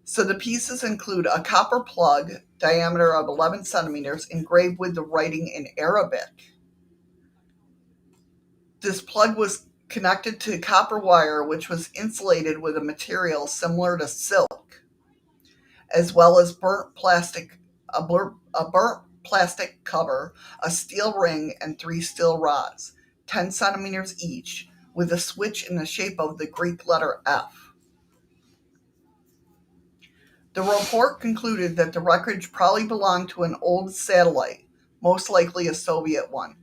So the pieces include a copper plug, diameter of 11 centimeters, engraved with the writing in Arabic. This plug was connected to copper wire, which was insulated with a material similar to silk, as well as a burnt plastic cover, a steel ring, and 3 steel rods, 10 centimeters each, with a switch in the shape of the Greek letter F. The report concluded that the wreckage probably belonged to an old satellite, most likely a Soviet one,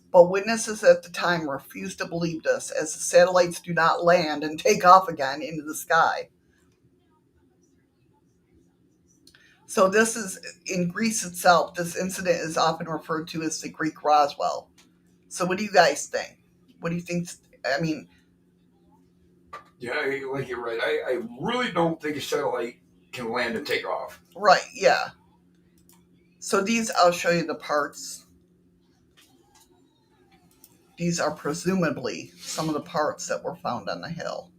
but witnesses at the time refused to believe this, as the satellites do not land and take off again into the sky. So this is, in Greece itself, this incident is often referred to as the Greek Roswell. So what do you guys think? What do you think? I mean... Yeah, like you're right. I really don't think a satellite can land and take off. Right, yeah. So these, I'll show you the parts. These are presumably some of the parts that were found on the hill.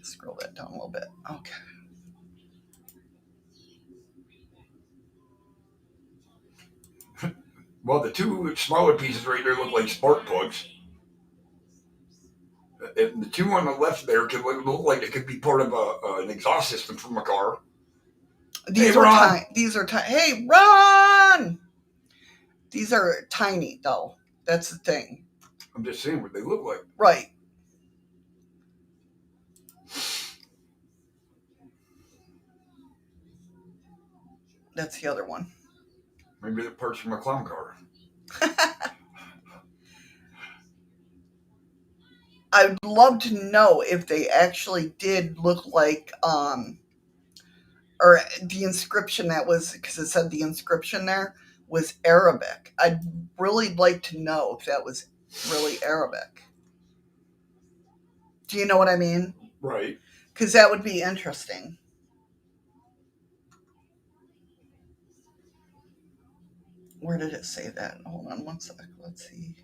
Scroll that down a little bit. Okay. Well, the 2 smaller pieces right there look like spark plugs. And the 2 on the left there could look like it could be part of an exhaust system from a car. These are tiny. Hey, Ron! These are tiny, though. That's the thing. I'm just saying what they look like. Right. That's the other one. Maybe the parts from a clown car. I'd love to know if they actually did look like, or the inscription that was, because it said the inscription there was Arabic. I'd really like to know if that was really Arabic. Do you know what I mean? Right. Because that would be interesting. Where did it say that? Hold on one sec. Let's see.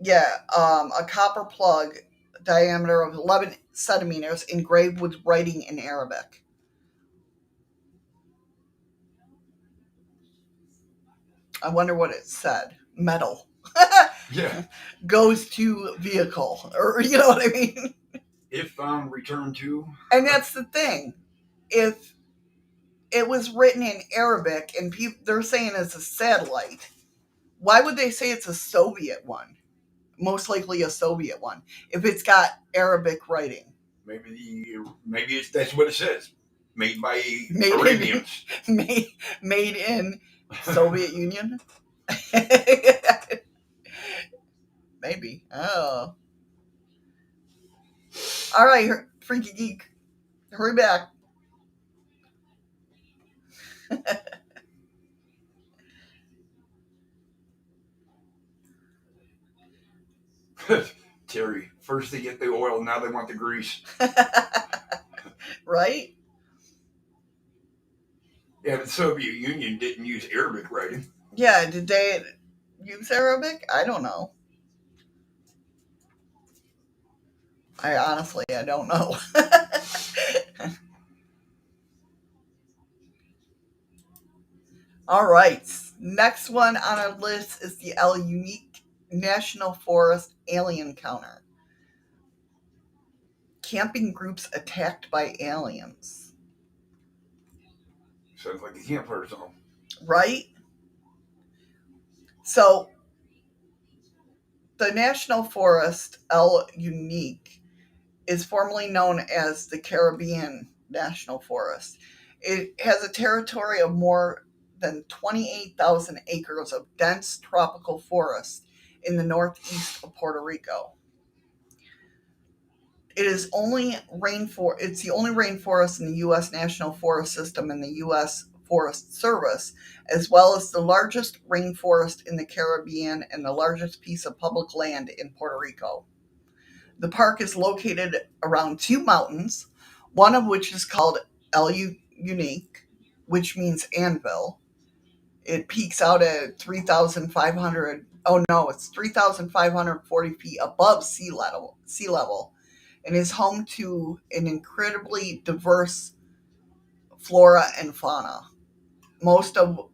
Yeah, a copper plug, diameter of 11 centimeters, engraved with writing in Arabic. I wonder what it said. Metal. Yeah. Goes to vehicle, or you know what I mean? If return to. And that's the thing. If it was written in Arabic and they're saying it's a satellite, why would they say it's a Soviet one? Most likely a Soviet one, if it's got Arabic writing. Maybe that's what it says. Made by Made Arabians. Made in Soviet Union. Maybe. Oh. All right, Freaky Geek, hurry back. Terry, first they get the oil, now they want the grease. Right? Yeah, the Soviet Union didn't use Arabic writing. Yeah, did they use Arabic? I don't know. I honestly don't know. All right. Next one on our list is the Yunque National Forest alien encounter. Camping groups attacked by aliens. Sounds like a campfire song. Right? So, the National Forest Yunque is formerly known as the Caribbean National Forest. It has a territory of more than 28,000 acres of dense tropical forest in the northeast of Puerto Rico. It's the only rainforest in the U.S. National Forest System and the U.S. Forest Service, as well as the largest rainforest in the Caribbean and the largest piece of public land in Puerto Rico. The park is located around two mountains, one of which is called Yunque, which means anvil. It peaks out at 3,500. Oh no, it's 3,540 feet above sea level, and is home to an incredibly diverse flora and fauna, most of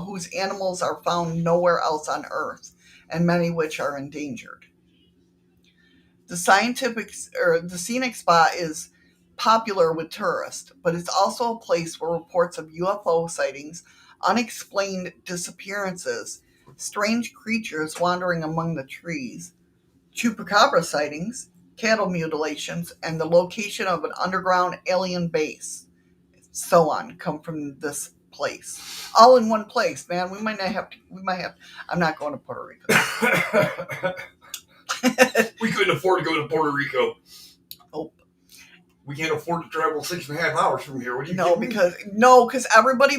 whose animals are found nowhere else on Earth, and many which are endangered. The scenic spot is popular with tourists, but it's also a place where reports of UFO sightings, unexplained disappearances, strange creatures wandering among the trees, chupacabra sightings, cattle mutilations, and the location of an underground alien base, so on, come from this place. All in one place, man. We might have. I'm not going to Puerto Rico. We couldn't afford to go to Puerto Rico. Oh. We can't afford to travel 6.5 hours from here. What do you because everybody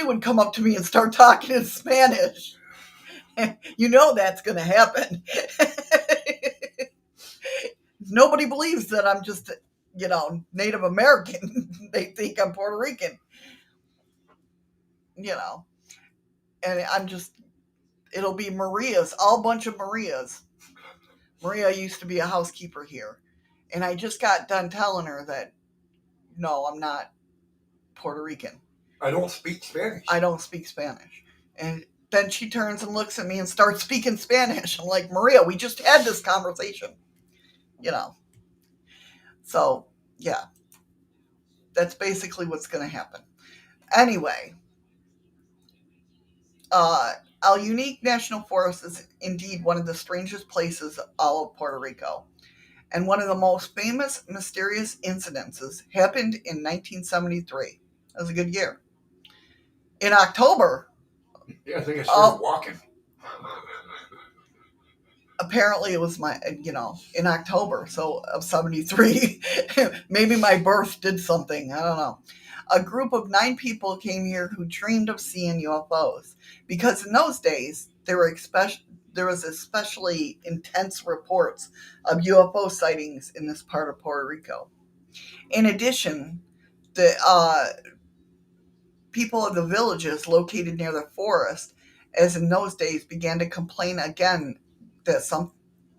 would come up to me and start talking in Spanish. You know that's going to happen. Nobody believes that I'm just, Native American. They think I'm Puerto Rican. And it'll be Maria's, all bunch of Maria's. Maria used to be a housekeeper here. And I just got done telling her that, no, I'm not Puerto Rican. I don't speak Spanish. And then she turns and looks at me and starts speaking Spanish. I'm like, Maria, we just had this conversation. So, yeah. That's basically what's going to happen. Anyway, Yunque National Forest is indeed one of the strangest places all of Puerto Rico. And one of the most famous mysterious incidences happened in 1973. That was a good year. In October, Yeah, I think I started walking. apparently it was in October, so of 73. Maybe my birth did something. I don't know. A group of 9 people came here who dreamed of seeing UFOs because in those days there was especially intense reports of UFO sightings in this part of Puerto Rico. In addition, the people of the villages located near the forest, as in those days, began to complain again that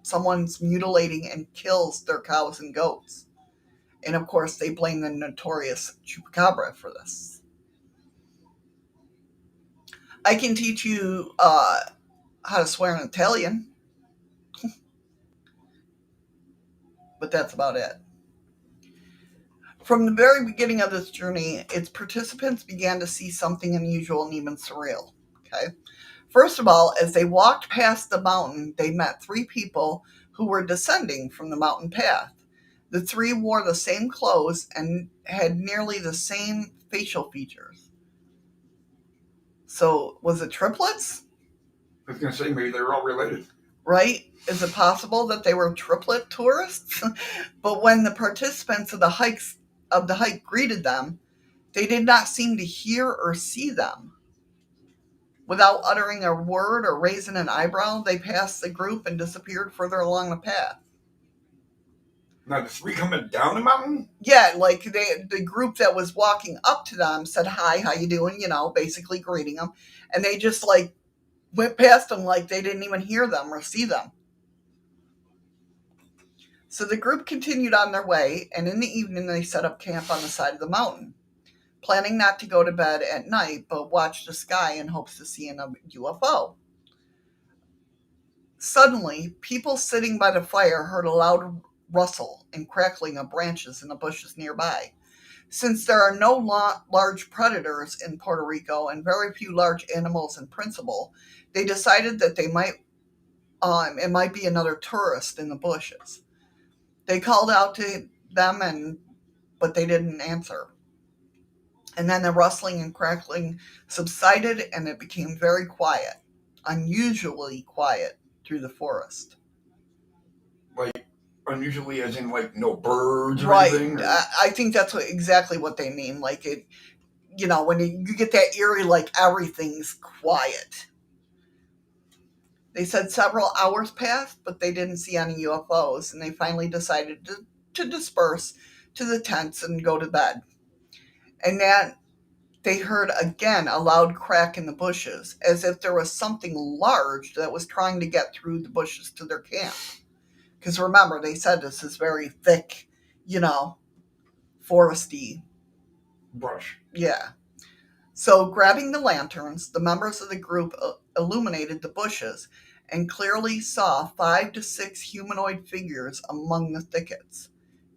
someone's mutilating and kills their cows and goats. And of course, they blame the notorious chupacabra for this. I can teach you how to swear in Italian, but that's about it. From the very beginning of this journey, its participants began to see something unusual and even surreal. Okay. First of all, as they walked past the mountain, they met 3 people who were descending from the mountain path. The 3 wore the same clothes and had nearly the same facial features. So, was it triplets? I was going to say maybe they're all related. Right? Is it possible that they were triplet tourists? But when the participants of the hike greeted them, they did not seem to hear or see them. Without uttering a word or raising an eyebrow, they passed the group and disappeared further along the path. Now, the 3 coming down the mountain? Yeah, like the group that was walking up to them said, "Hi, how you doing?" Basically greeting them. And they just went past them like they didn't even hear them or see them. So the group continued on their way, and in the evening they set up camp on the side of the mountain, planning not to go to bed at night, but watch the sky in hopes of seeing a UFO. Suddenly, people sitting by the fire heard a loud rustle and crackling of branches in the bushes nearby. Since there are no large predators in Puerto Rico and very few large animals in principle, they decided that it might be another tourist in the bushes. They called out to them, but they didn't answer. And then the rustling and crackling subsided, and it became very quiet, unusually quiet through the forest. Like, unusually as in, like, no birds or Right. anything? Or... I think that's exactly what they mean. Like, when you get that eerie, like, everything's quiet. They said several hours passed, but they didn't see any UFOs, and they finally decided to disperse to the tents and go to bed. And then they heard again a loud crack in the bushes, as if there was something large that was trying to get through the bushes to their camp. Because remember, they said this is very thick, foresty. brush. Yeah. So, grabbing the lanterns, the members of the group illuminated the bushes and clearly saw 5 to 6 humanoid figures among the thickets,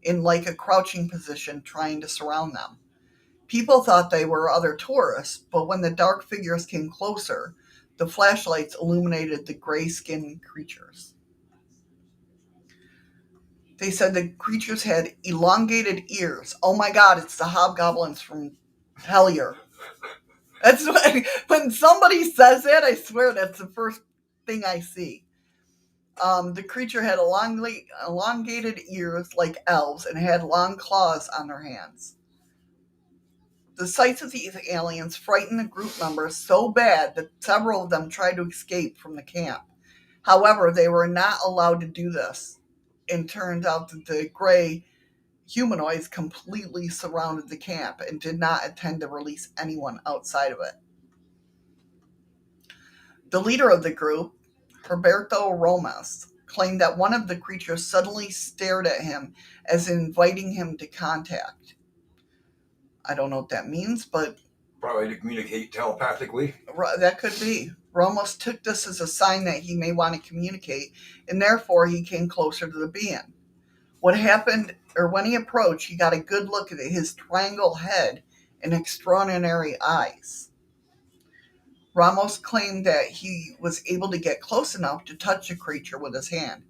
in like a crouching position, trying to surround them. People thought they were other tourists, but when the dark figures came closer, the flashlights illuminated the gray-skinned creatures. They said the creatures had elongated ears. Oh my god, it's the hobgoblins from Hellier. That's when somebody says that, I swear that's the first thing I see. The creature had elongated ears like elves and had long claws on their hands. The sights of these aliens frightened the group members so bad that several of them tried to escape from the camp. However, they were not allowed to do this. It turned out that the gray humanoids completely surrounded the camp and did not intend to release anyone outside of it. The leader of the group, Herberto Romas, claimed that one of the creatures suddenly stared at him as inviting him to contact. I don't know what that means, but Probably to communicate telepathically. that could be. Ramos took this as a sign that he may want to communicate, and therefore he came closer to the being. What happened, or when he approached, he got a good look at his triangle head and extraordinary eyes. Ramos claimed that he was able to get close enough to touch the creature with his hand.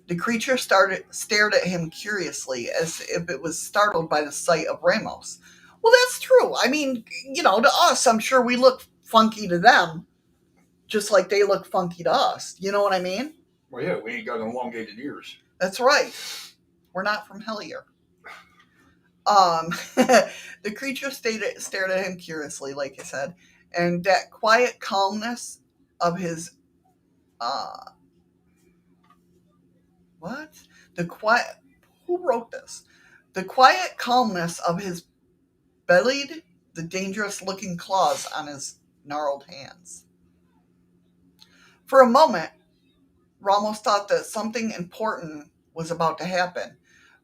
The creature stared at him curiously, as if it was startled by the sight of Ramos. Well, that's true. I mean, to us, I'm sure we look funky to them, just like they look funky to us. You know what I mean? Well, yeah, we ain't got elongated ears. That's right. We're not from Hellier. The creature stared at him curiously, like I said, and that quiet calmness of his what? The quiet who wrote this? The quiet calmness of his bellied the dangerous looking claws on his gnarled hands. For a moment, Ramos thought that something important was about to happen,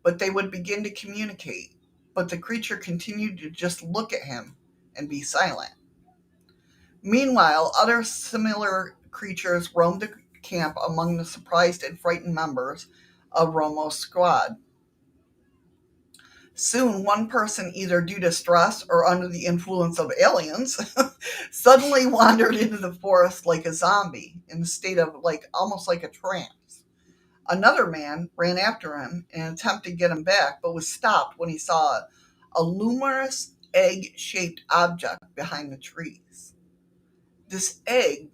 but they would begin to communicate. But the creature continued to just look at him and be silent. Meanwhile, other similar creatures roamed the camp among the surprised and frightened members of Romo's squad. Soon, one person, either due to stress or under the influence of aliens, suddenly wandered into the forest like a zombie, in a state of almost like a trance. Another man ran after him in an attempt to get him back, but was stopped when he saw a luminous egg-shaped object behind the trees. This egg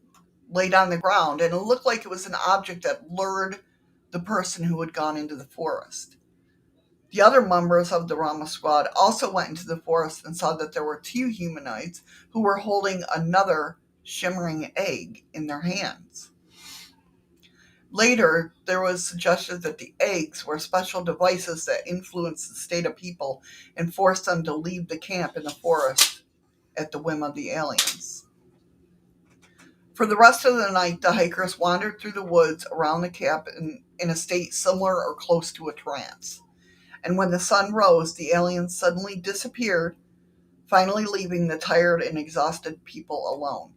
laid on the ground, and it looked like it was an object that lured the person who had gone into the forest. The other members of the Rama squad also went into the forest and saw that there were two humanoids who were holding another shimmering egg in their hands. Later, there was suggested that the eggs were special devices that influenced the state of people and forced them to leave the camp in the forest at the whim of the aliens. For the rest of the night, the hikers wandered through the woods around the camp in a state similar or close to a trance. And when the sun rose, the aliens suddenly disappeared, finally leaving the tired and exhausted people alone.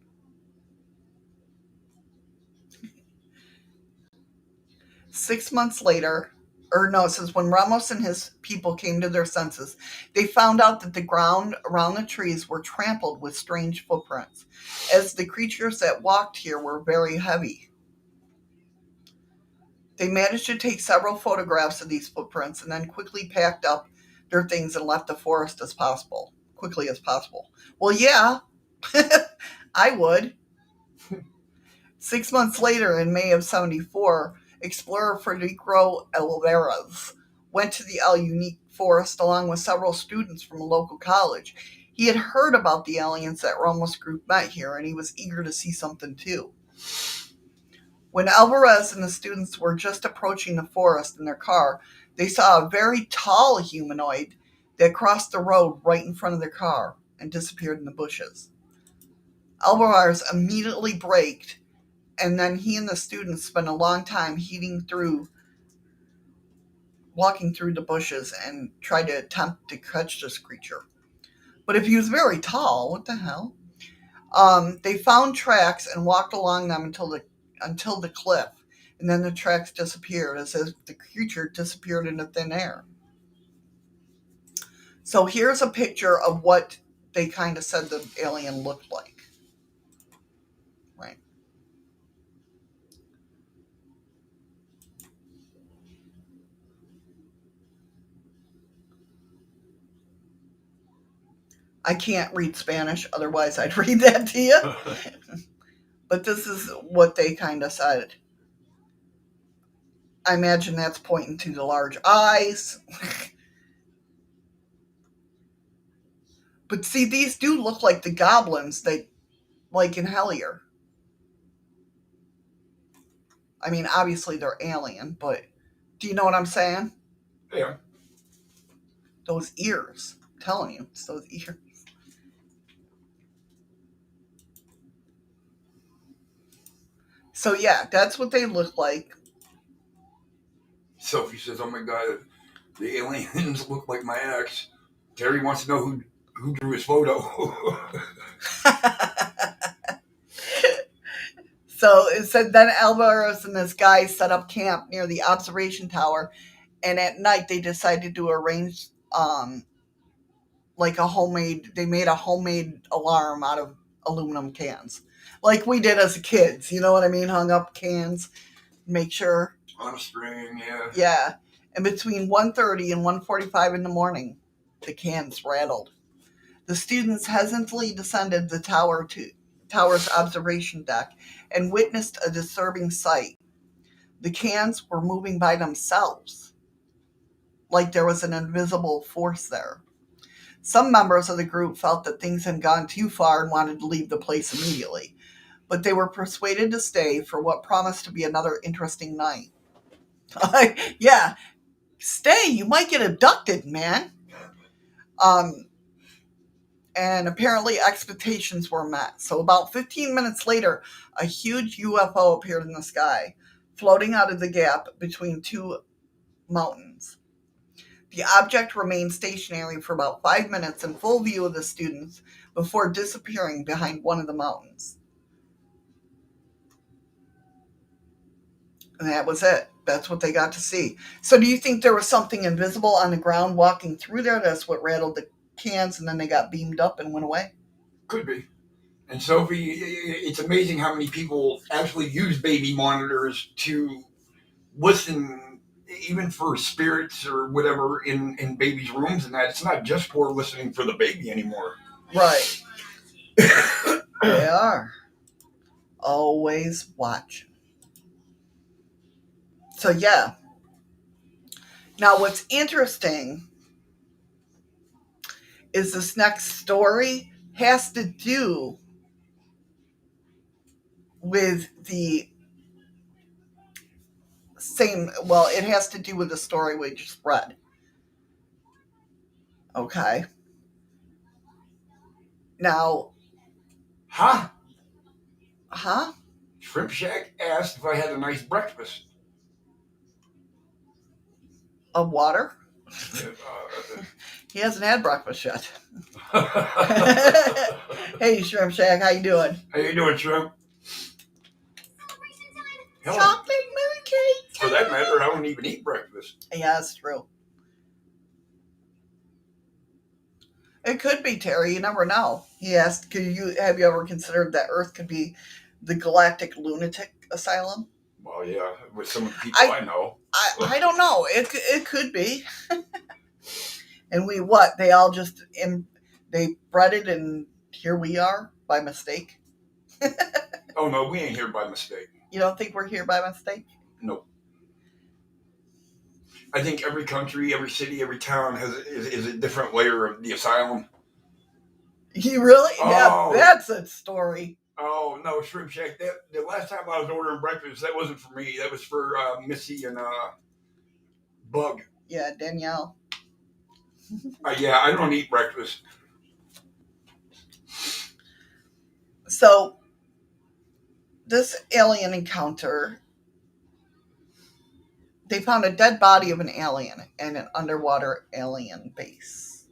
It says when Ramos and his people came to their senses, they found out that the ground around the trees were trampled with strange footprints, as the creatures that walked here were very heavy. They managed to take several photographs of these footprints and then quickly packed up their things and left the forest quickly as possible. Well, yeah, I would. 6 months later, in May of 74, explorer Federico Alvarez went to the El Yunque forest along with several students from a local college. He had heard about the aliens that Ramos group met here, and he was eager to see something too. When Alvarez and the students were just approaching the forest in their car, they saw a very tall humanoid that crossed the road right in front of their car and disappeared in the bushes. Alvarez immediately braked, and then he and the students spent a long time walking through the bushes and tried to attempt to catch this creature. But if he was very tall, what the hell? They found tracks and walked along them until the cliff, and then the tracks disappeared as if the creature disappeared into thin air. So here's a picture of what they kind of said the alien looked like. Right. I can't read Spanish, otherwise I'd read that to you. But this is what they kind of said. I imagine that's pointing to the large eyes. But see, these do look like the goblins they like in Hellier. I mean, obviously they're alien, but do you know what I'm saying? Yeah. Those ears. I'm telling you, it's those ears. So yeah, that's what they look like. Sophie says, "Oh my God, the aliens look like my ex." Terry wants to know who drew his photo. So it said then Alvarez and this guy set up camp near the observation tower, and at night they decided to arrange they made a homemade alarm out of aluminum cans. Like we did as kids, you know what I mean? Hung up cans, make sure. On a string, yeah. Yeah. And between 1:30 and 1:45 in the morning, the cans rattled. The students hesitantly descended the tower's observation deck and witnessed a disturbing sight. The cans were moving by themselves, like there was an invisible force there. Some members of the group felt that things had gone too far and wanted to leave the place immediately, but they were persuaded to stay for what promised to be another interesting night. Yeah, stay. You might get abducted, man. Um, and apparently expectations were met. So about 15 minutes later, a huge UFO appeared in the sky, floating out of the gap between two mountains. The object remained stationary for about 5 minutes in full view of the students before disappearing behind one of the mountains. And that was it. That's what they got to see. So do you think there was something invisible on the ground walking through there? That's what rattled the cans and then they got beamed up and went away? Could be. And Sophie, it's amazing how many people actually use baby monitors to listen, even for spirits or whatever in babies' rooms, and that it's not just for listening for the baby anymore. Right. They are. Always watching. So, yeah. Now, what's interesting is this next story has to do with the same, well, it has to do with the story we just read. Okay. Now, Huh? huh? Shrimp Shack asked if I had a nice breakfast. Of water? Uh, He hasn't had breakfast yet. Hey, Shrimp Shack, how you doing? How you doing, Shrimp? Hell, Chocolate mooncake. for that matter, I don't even eat breakfast. Yeah, that's true. It could be, Terry. You never know. He asked, have you ever considered that Earth could be the galactic lunatic asylum? Well, yeah, with some of the people I know. I don't know. It could be. And they all just they bred it and here we are by mistake. Oh no, we ain't here by mistake. You don't think we're here by mistake? Nope. I think every country, every city, every town is a different layer of the asylum. You really? Oh. Yeah, that's a story. Oh no, Shrimp Shack. The last time I was ordering breakfast, that wasn't for me. That was for Missy and Bug. Yeah, Danielle. Yeah, I don't eat breakfast. So, this alien encounter, they found a dead body of an alien in an underwater alien base.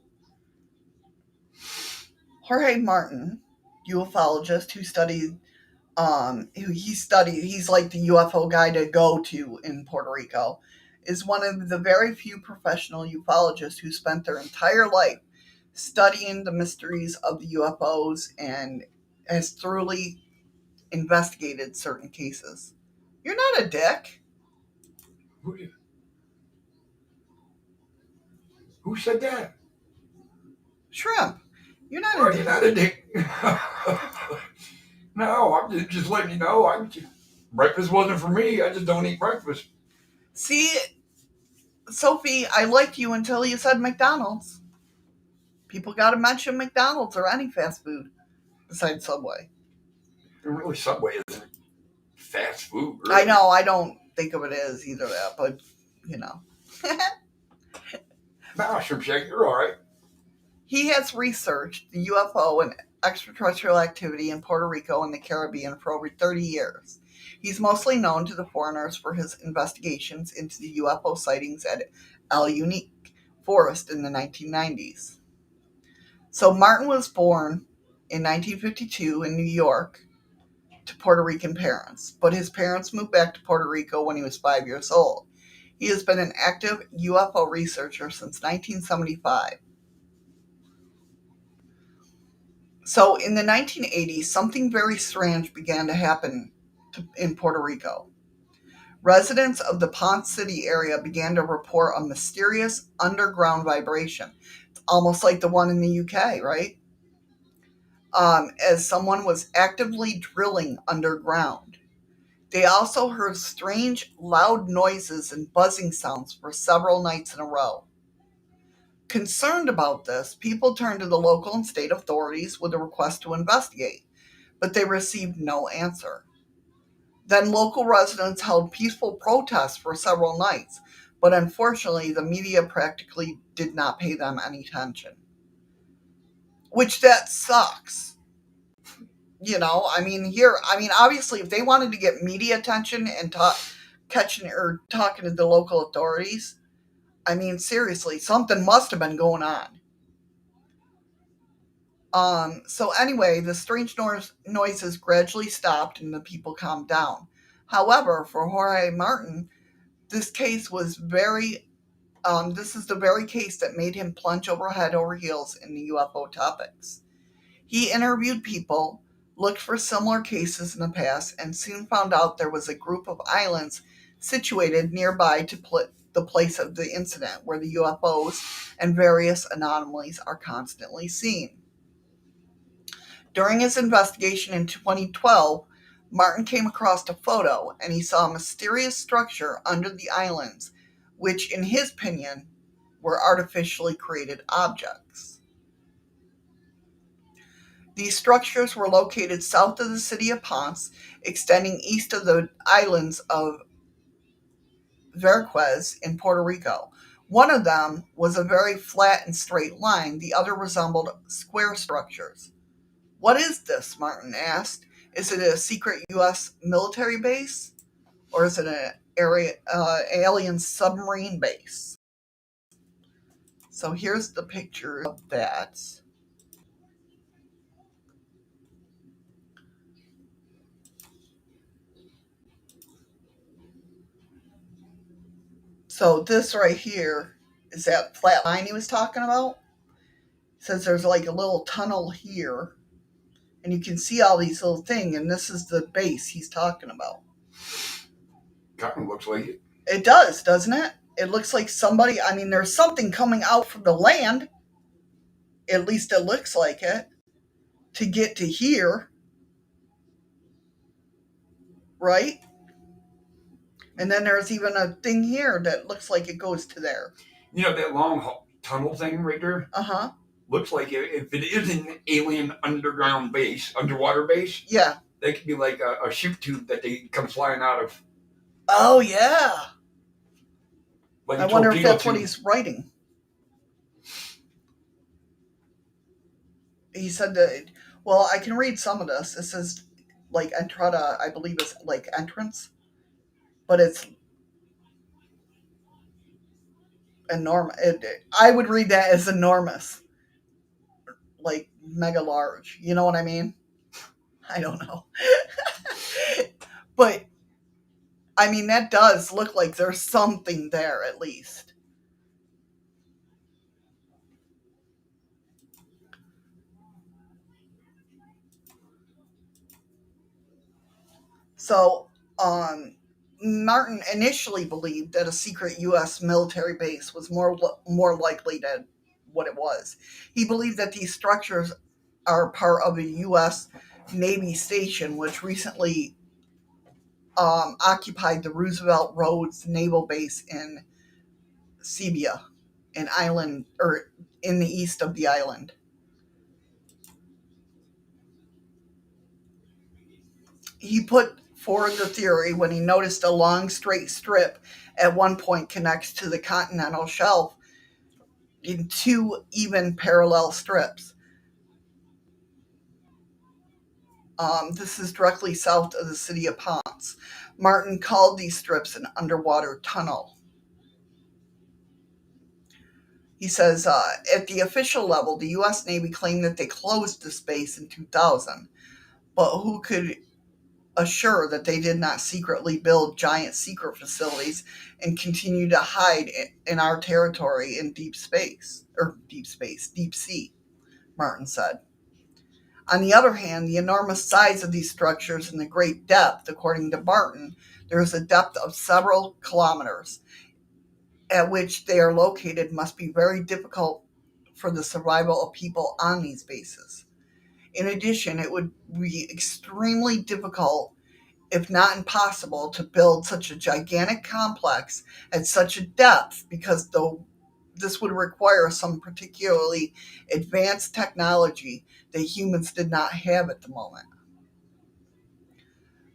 Jorge Martin, ufologist who studied, he's like the UFO guy to go to in Puerto Rico, is one of the very few professional ufologists who spent their entire life studying the mysteries of the UFOs and has thoroughly investigated certain cases. You're not a dick. Who said that? Shrimp. You're not Oh, a you're dick. not a dick. No, I'm just letting you know. Breakfast wasn't for me. I just don't eat breakfast. See, Sophie, I liked you until you said McDonald's. People got to mention McDonald's or any fast food besides Subway. Really, Subway isn't fast food. Really. I know, I don't think of it as either that, but, you know. Nah, Shrimp Shack, you're all right. He has researched the UFO and extraterrestrial activity in Puerto Rico and the Caribbean for over 30 years. He's mostly known to the foreigners for his investigations into the UFO sightings at El Yunque Forest in the 1990s. So Martin was born in 1952 in New York to Puerto Rican parents, but his parents moved back to Puerto Rico when he was 5 years old. He has been an active UFO researcher since 1975. So in the 1980s, something very strange began to happen in Puerto Rico. Residents of the Ponce City area began to report a mysterious underground vibration. It's almost like the one in the UK, right? As someone was actively drilling underground. They also heard strange, loud noises and buzzing sounds for several nights in a row. Concerned about this, people turned to the local and state authorities with a request to investigate, but they received no answer. Then local residents held peaceful protests for several nights, but unfortunately the media practically did not pay them any attention. Which that sucks. Obviously if they wanted to get media attention and talking to the local authorities, seriously, something must have been going on. So anyway, the strange noises gradually stopped and the people calmed down. However, for Jorge Martin, this case was this is the very case that made him plunge head over heels in the UFO topics. He interviewed people, looked for similar cases in the past, and soon found out there was a group of islands situated nearby to the place of the incident where the UFOs and various anomalies are constantly seen. During his investigation in 2012, Martin came across a photo and he saw a mysterious structure under the islands, which, in his opinion, were artificially created objects. These structures were located south of the city of Ponce, extending east of the islands of Veraguas in Puerto Rico. One of them was a very flat and straight line, the other resembled square structures. "What is this?" Martin asked. "Is it a secret U.S. military base? Or is it an alien submarine base?" So here's the picture of that. So this right here is that flat line he was talking about. It says there's like a little tunnel here, and you can see all these little things, and this is the base he's talking about. Kind of looks like it. It does, doesn't it? It looks like there's something coming out from the land. At least it looks like it. To get to here, right? And then there's even a thing here that looks like it goes to there. You know that long tunnel thing right there? Uh-huh. Looks like if it is an alien underwater base, yeah, that could be like a ship tube that they come flying out of. Oh, yeah. Like I wonder if that's what he's writing. He said that, well, I can read some of this. It says, like, entrada, I believe is like entrance. But it's enormous. I would read that as enormous. Like, mega large. You know what I mean? I don't know. But, that does look like there's something there, at least. So, Martin initially believed that a secret U.S. military base was more likely than what it was. He believed that these structures are part of a U.S. Navy station, which recently occupied the Roosevelt Roads Naval Base in Sebia, an island, or in the east of the island. He put forward the theory when he noticed a long straight strip at one point connects to the continental shelf in two even parallel strips. This is directly south of the city of Ponce. Martin called these strips an underwater tunnel. He says, at the official level, the U.S. Navy claimed that they closed the space in 2000, but who could assure that they did not secretly build giant secret facilities and continue to hide in our territory in deep sea, Martin said. On the other hand, the enormous size of these structures and the great depth, according to Martin, There is a depth of several kilometers at which they are located must be very difficult for the survival of people on these bases. In addition, it would be extremely difficult, if not impossible, to build such a gigantic complex at such a depth because though this would require some particularly advanced technology that humans did not have at the moment.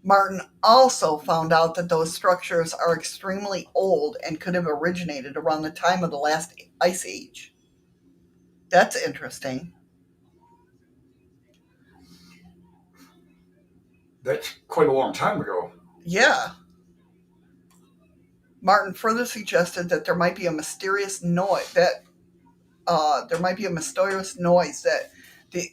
Martin also found out that those structures are extremely old and could have originated around the time of the last ice age. That's interesting. That's quite a long time ago. Yeah. Martin further suggested that there might be a mysterious noise that the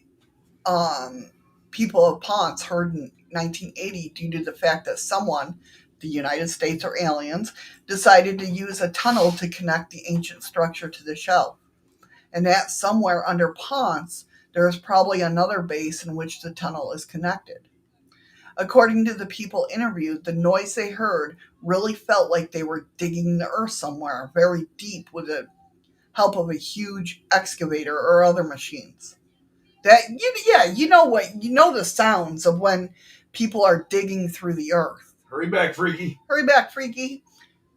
people of Ponce heard in 1980 due to the fact that someone, the United States or aliens, decided to use a tunnel to connect the ancient structure to the shelf. And that somewhere under Ponce, there is probably another base in which the tunnel is connected. According to the people interviewed, the noise they heard really felt like they were digging the earth somewhere very deep with the help of a huge excavator or other machines. You know the sounds of when people are digging through the earth. Hurry back, Freaky. Hurry back, Freaky.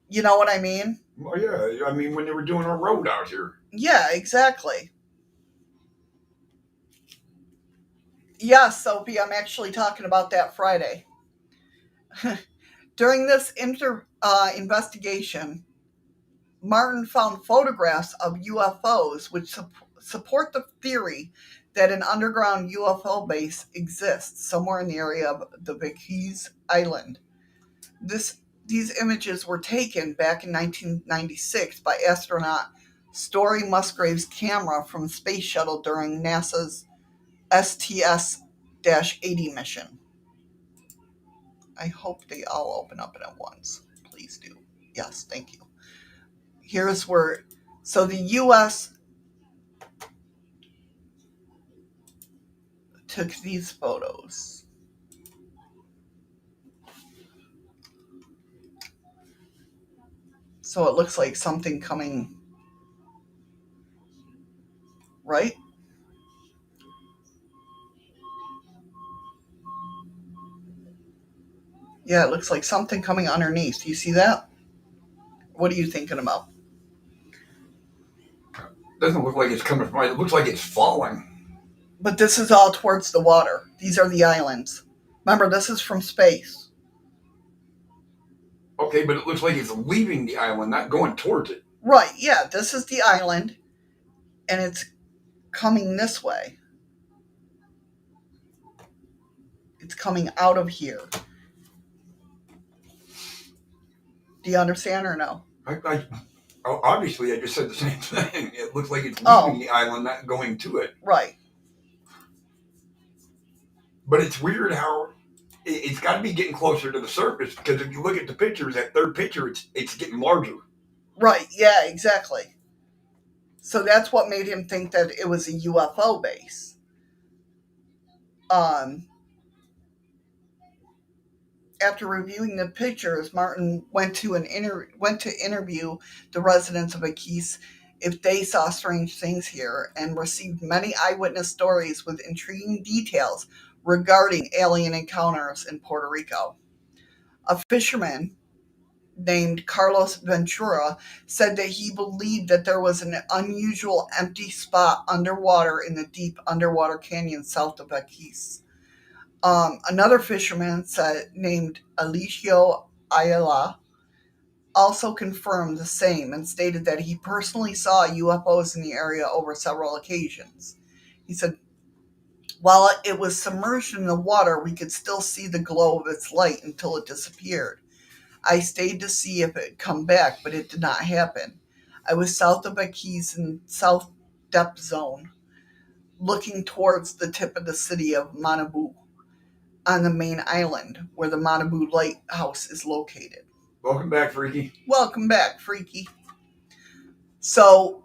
You know what I mean? Well, yeah. I mean, when they were doing a road out here. Yeah, exactly. Yes, Sophie, I'm actually talking about that Friday. During this investigation, Martin found photographs of UFOs which support the theory that an underground UFO base exists somewhere in the area of the Vacquez Island. These images were taken back in 1996 by astronaut Story Musgrave's camera from the space shuttle during NASA's STS-80 mission. I hope they all open up at once. Please do. Yes, thank you. Here's where, so the U.S. took these photos. So it looks like something coming, right? Yeah, it looks like something coming underneath. Do you see that? What are you thinking about? Doesn't look like it's coming from. It looks like it's falling. But this is all towards the water. These are the islands. Remember, this is from space. Okay, but it looks like it's leaving the island, not going towards it. Right, yeah, this is the island, and it's coming this way. It's coming out of here. Do you understand or no? Obviously, I just said the same thing. It looks like it's leaving the island, not going to it. Right. But it's weird how it's got to be getting closer to the surface because if you look at the pictures, that third picture, it's getting larger. Right, yeah, exactly. So that's what made him think that it was a UFO base. After reviewing the pictures, Martin went to interview the residents of Vacquez if they saw strange things here and received many eyewitness stories with intriguing details regarding alien encounters in Puerto Rico. A fisherman named Carlos Ventura said that he believed that there was an unusual empty spot underwater in the deep underwater canyon south of Vacquez. Another fisherman named Alicio Ayala also confirmed the same and stated that he personally saw UFOs in the area over several occasions. He said, while it was submerged in the water, we could still see the glow of its light until it disappeared. I stayed to see if it would come back, but it did not happen. I was south of Vacquez in South Depth Zone, looking towards the tip of the city of Manabu on the main island where the Manabu Lighthouse is located. Welcome back, Freaky. Welcome back, Freaky. So,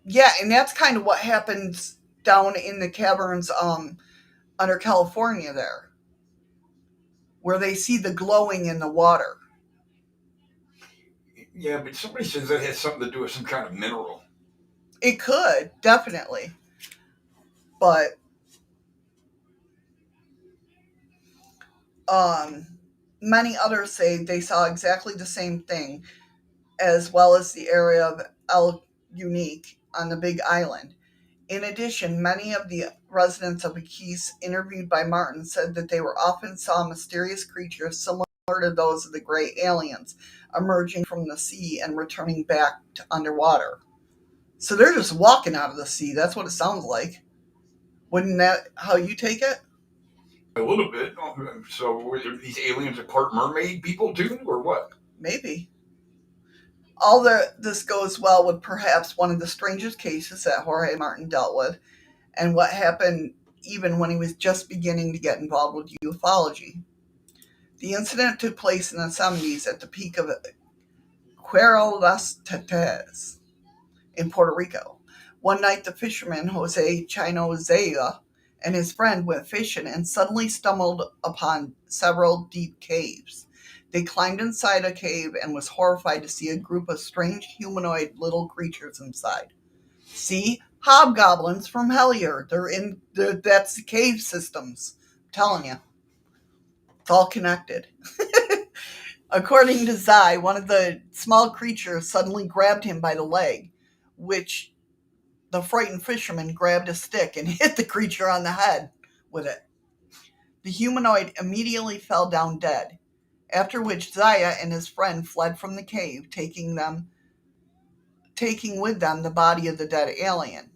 yeah, and that's kind of what happens down in the caverns under California there. where they see the glowing in the water. Yeah, but somebody says that has something to do with some kind of mineral. It could, definitely. But many others say they saw exactly the same thing, as well as the area of Yunque on the Big Island. In addition, many of the residents of the Keys interviewed by Martin said that they were often saw mysterious creatures similar to those of the gray aliens emerging from the sea and returning back to underwater. So they're just walking out of the sea. That's what it sounds like. Wouldn't that how you take it? A little bit. So were these aliens are part mermaid people too, or what? Maybe. This goes well with perhaps one of the strangest cases that Jorge Martin dealt with, and what happened even when he was just beginning to get involved with ufology. The incident took place in the 70s at the peak of Cuero Las Tetes in Puerto Rico. One night, the fisherman Jose Chino Zaya and his friend went fishing and suddenly stumbled upon several deep caves. They climbed inside a cave and was horrified to see a group of strange humanoid little creatures inside. See? Hobgoblins from Hellier. That's the cave systems. I'm telling you. It's all connected. According to Zai, one of the small creatures suddenly grabbed him by the leg, which the frightened fisherman grabbed a stick and hit the creature on the head with it. The humanoid immediately fell down dead, after which Zaya and his friend fled from the cave, taking with them the body of the dead alien.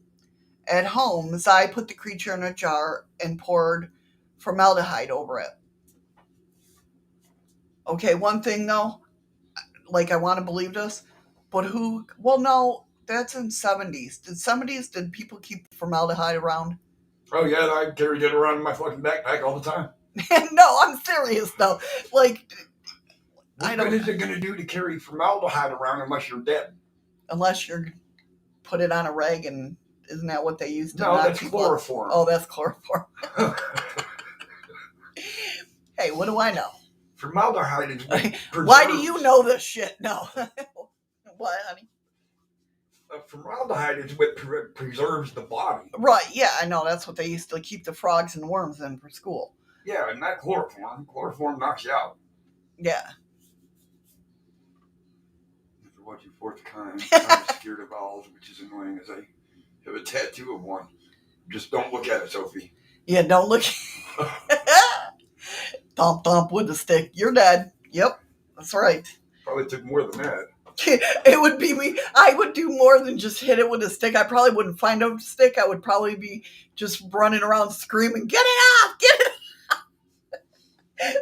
At home, Zai put the creature in a jar and poured formaldehyde over it. Okay, one thing though, like I want to believe this, but who? Well, no, that's in 70s. Did people keep formaldehyde around? Oh yeah, I carried it around in my fucking backpack all the time. No, I'm serious though. Like, what good is it going to do to carry formaldehyde around unless you're dead? Unless you're put it on a rag, and isn't that what they used to? No, that's chloroform. Oh, that's chloroform. Hey, what do I know? Formaldehyde is what preserves. Why do you know this shit? No. What, honey? Formaldehyde is what preserves the body. Right, yeah, I know. That's what they used to keep the frogs and worms in for school. Yeah, and not chloroform. Chloroform knocks you out. Yeah. After watching Fourth Kind, I'm scared of owls, which is annoying as I have a tattoo of one. Just don't look at it, Sophie. Yeah, don't look. Thump, thump with the stick. You're dead. Yep, that's right. Probably took more than that. It would be me. I would do more than just hit it with a stick. I probably wouldn't find a stick. I would probably be just running around screaming, "Get it off! Get it off!"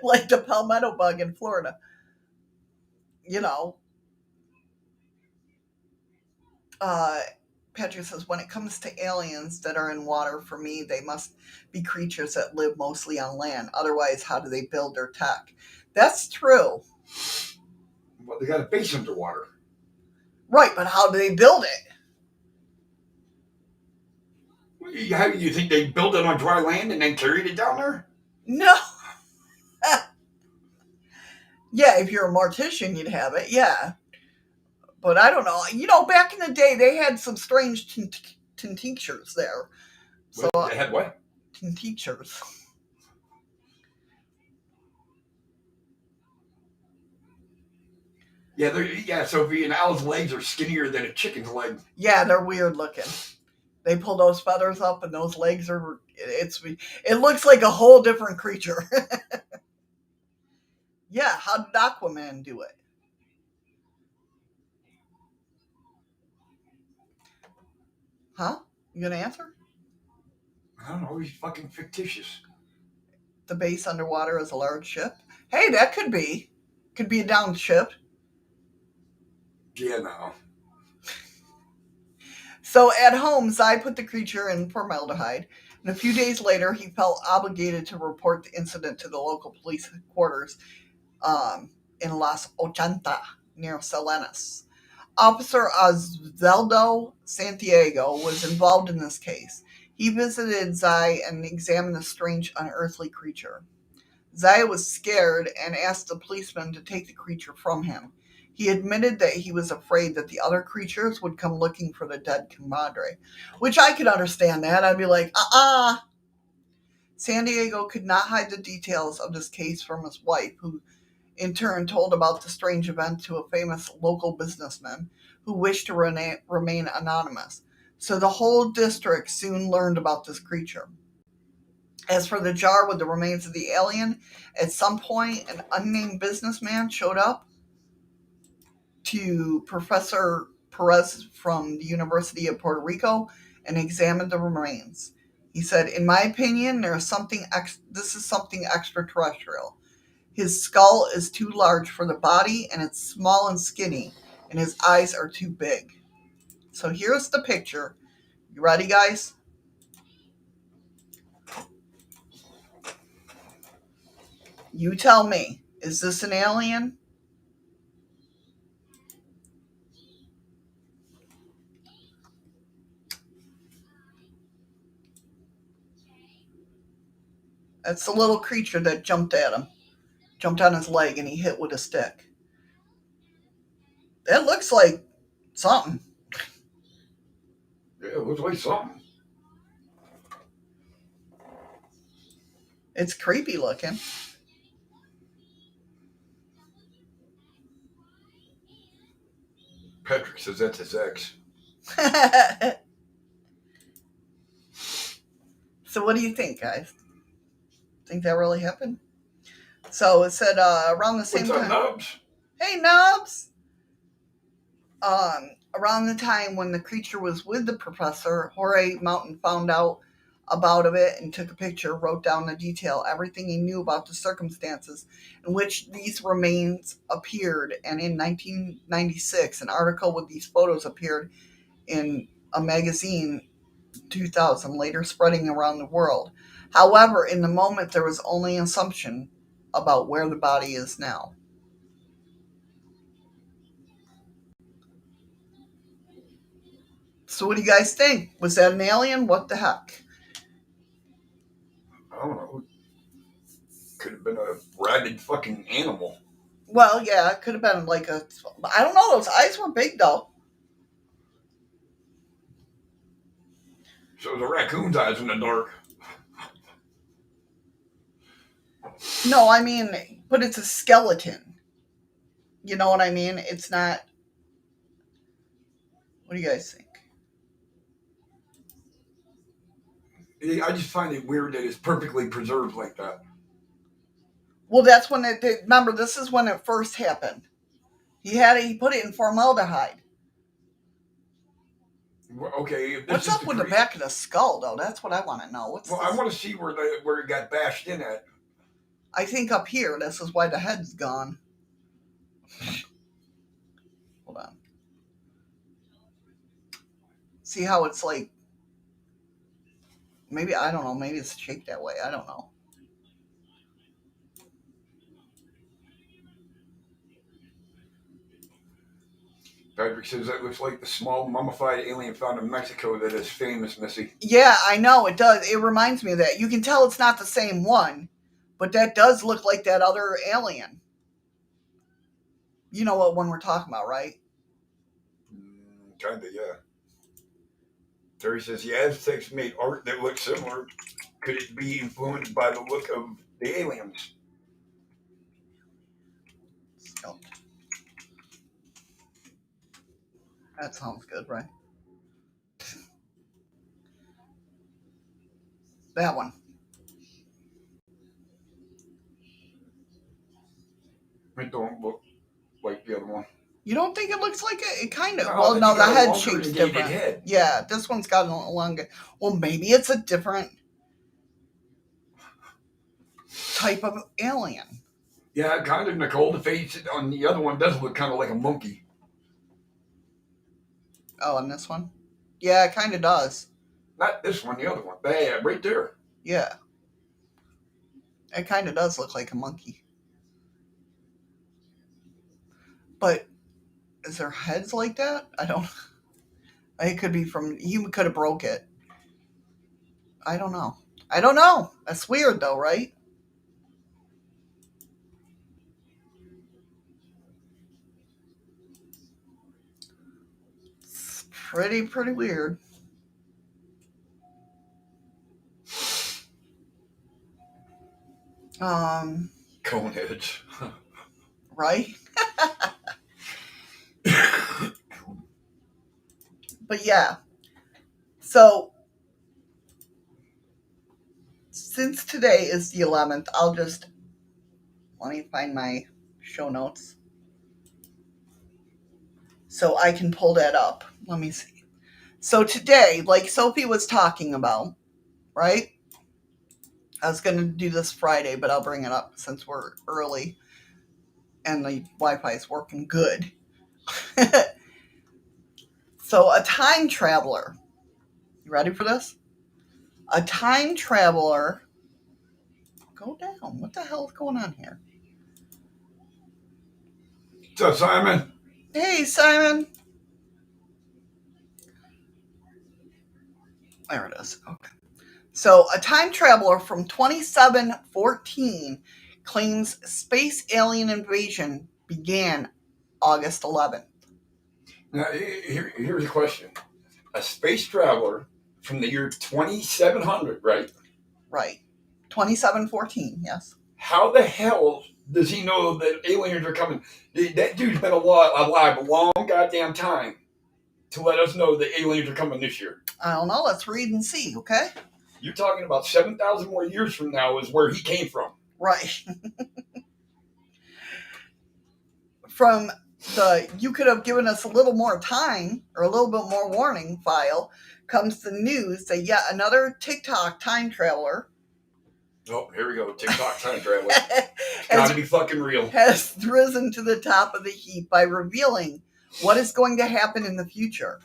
Like the palmetto bug in Florida. You know. Patrick says, when it comes to aliens that are in water, for me, they must be creatures that live mostly on land. Otherwise, how do they build their tech? That's true. Well, they got a base underwater. Right, but how do they build it? How do you think they built it on dry land and then carried it down there? No. Yeah, if you're a mortician, you'd have it, yeah. But I don't know. You know, back in the day, they had some strange tinctures there. So they had what? Tinctures. Yeah, Sophie, an owl's legs are skinnier than a chicken's leg. Yeah, they're weird looking. They pull those feathers up and those legs are, it looks like a whole different creature. Yeah, how did Aquaman do it? Huh? You gonna answer? I don't know, he's fucking fictitious. The base underwater is a large ship? Hey, that could be. Could be a downed ship. Yeah, no. So at home, Zai put the creature in formaldehyde, and a few days later, he felt obligated to report the incident to the local police headquarters in Las Ochenta, near Salinas. Officer Osvaldo Santiago was involved in this case. He visited Zai and examined the strange, unearthly creature. Zaya was scared and asked the policeman to take the creature from him. He admitted that he was afraid that the other creatures would come looking for the dead compadre, which I could understand that. I'd be like, San Diego could not hide the details of this case from his wife, who in turn told about the strange event to a famous local businessman who wished to remain anonymous. So the whole district soon learned about this creature. As for the jar with the remains of the alien, at some point an unnamed businessman showed up to Professor Perez from the University of Puerto Rico and examined the remains. He said, "In my opinion, this is something extraterrestrial. His skull is too large for the body, and it's small and skinny, and his eyes are too big." So here's the picture. You ready, guys? You tell me. Is this an alien? That's the little creature that jumped at him. Jumped on his leg and he hit with a stick. That looks like something. Yeah, it looks like something. It's creepy looking. Patrick says that's his ex. So what do you think, guys? Think that really happened? So it said around the same What's up, time. Nubs? Hey, Nubs! Around the time when the creature was with the professor, Jorge Mountain found out about it and took a picture, wrote down the detail, everything he knew about the circumstances in which these remains appeared. And in 1996, an article with these photos appeared in a magazine, 2000, later spreading around the world. However, in the moment, there was only an assumption about where the body is now. So what do you guys think? Was that an alien? What the heck? I don't know. Could have been a rabid fucking animal. Well, yeah, it could have been like a. I don't know. Those eyes were big, though. So the raccoon's eyes in the dark. No, I mean, but it's a skeleton. You know what I mean? It's not. What do you guys think? I just find it weird that it's perfectly preserved like that. Well, that's when it. Remember, this is when it first happened. He put it in formaldehyde. Okay. What's up with the back of the skull, though? That's what I want to know. I want to see where it got bashed in at. I think up here. This is why the head's gone. Hold on. See how it's like. Maybe, I don't know. Maybe it's shaped that way. I don't know. Patrick says that looks like the small mummified alien found in Mexico that is famous, Missy. Yeah, I know, it does. It reminds me of that. You can tell it's not the same one, but that does look like that other alien. You know what one we're talking about, right? Kinda, yeah. Terry says the Aztecs made art that looks similar. Could it be influenced by the look of the aliens? Sculpt. That sounds good, right? That one. It don't look like the other one. You don't think it looks like it? It kind of. No, well, no, the got a head longer shape's elongated different. head. Yeah, this one's got a longer. Well, maybe it's a different type of alien. Yeah, kind of, Nicole. The face on the other one does look kind of like a monkey. Oh, and this one? Yeah, it kind of does. Not this one, the other one. Yeah, right there. Yeah. It kind of does look like a monkey. But is there heads like that? I don't. It could be from. You could have broke it. I don't know. That's weird, though, right? pretty weird. Coneheads. Right? But yeah. So since today is the 11th, let me find my show notes so I can pull that up. Let me see. So today, like Sophie was talking about, right? I was going to do this Friday, but I'll bring it up since we're early and the Wi-Fi is working good. So a time traveler. You ready for this? A time traveler. Go down. What the hell is going on here? What's up, Simon? Hey, Simon. There it is. Okay. So a time traveler from 2714 claims space alien invasion began August 11th. Now, here's a question. A space traveler from the year 2700, right? Right. 2714, yes. How the hell does he know that aliens are coming? That dude's been alive a long goddamn time to let us know that aliens are coming this year. I don't know. Let's read and see, okay? You're talking about 7,000 more years from now is where he came from. Right. You could have given us a little more time or a little bit more warning file comes the news that yet another TikTok time traveler. Oh, here we go. TikTok time traveler. It's gotta be fucking real. Has risen to the top of the heap by revealing what is going to happen in the future.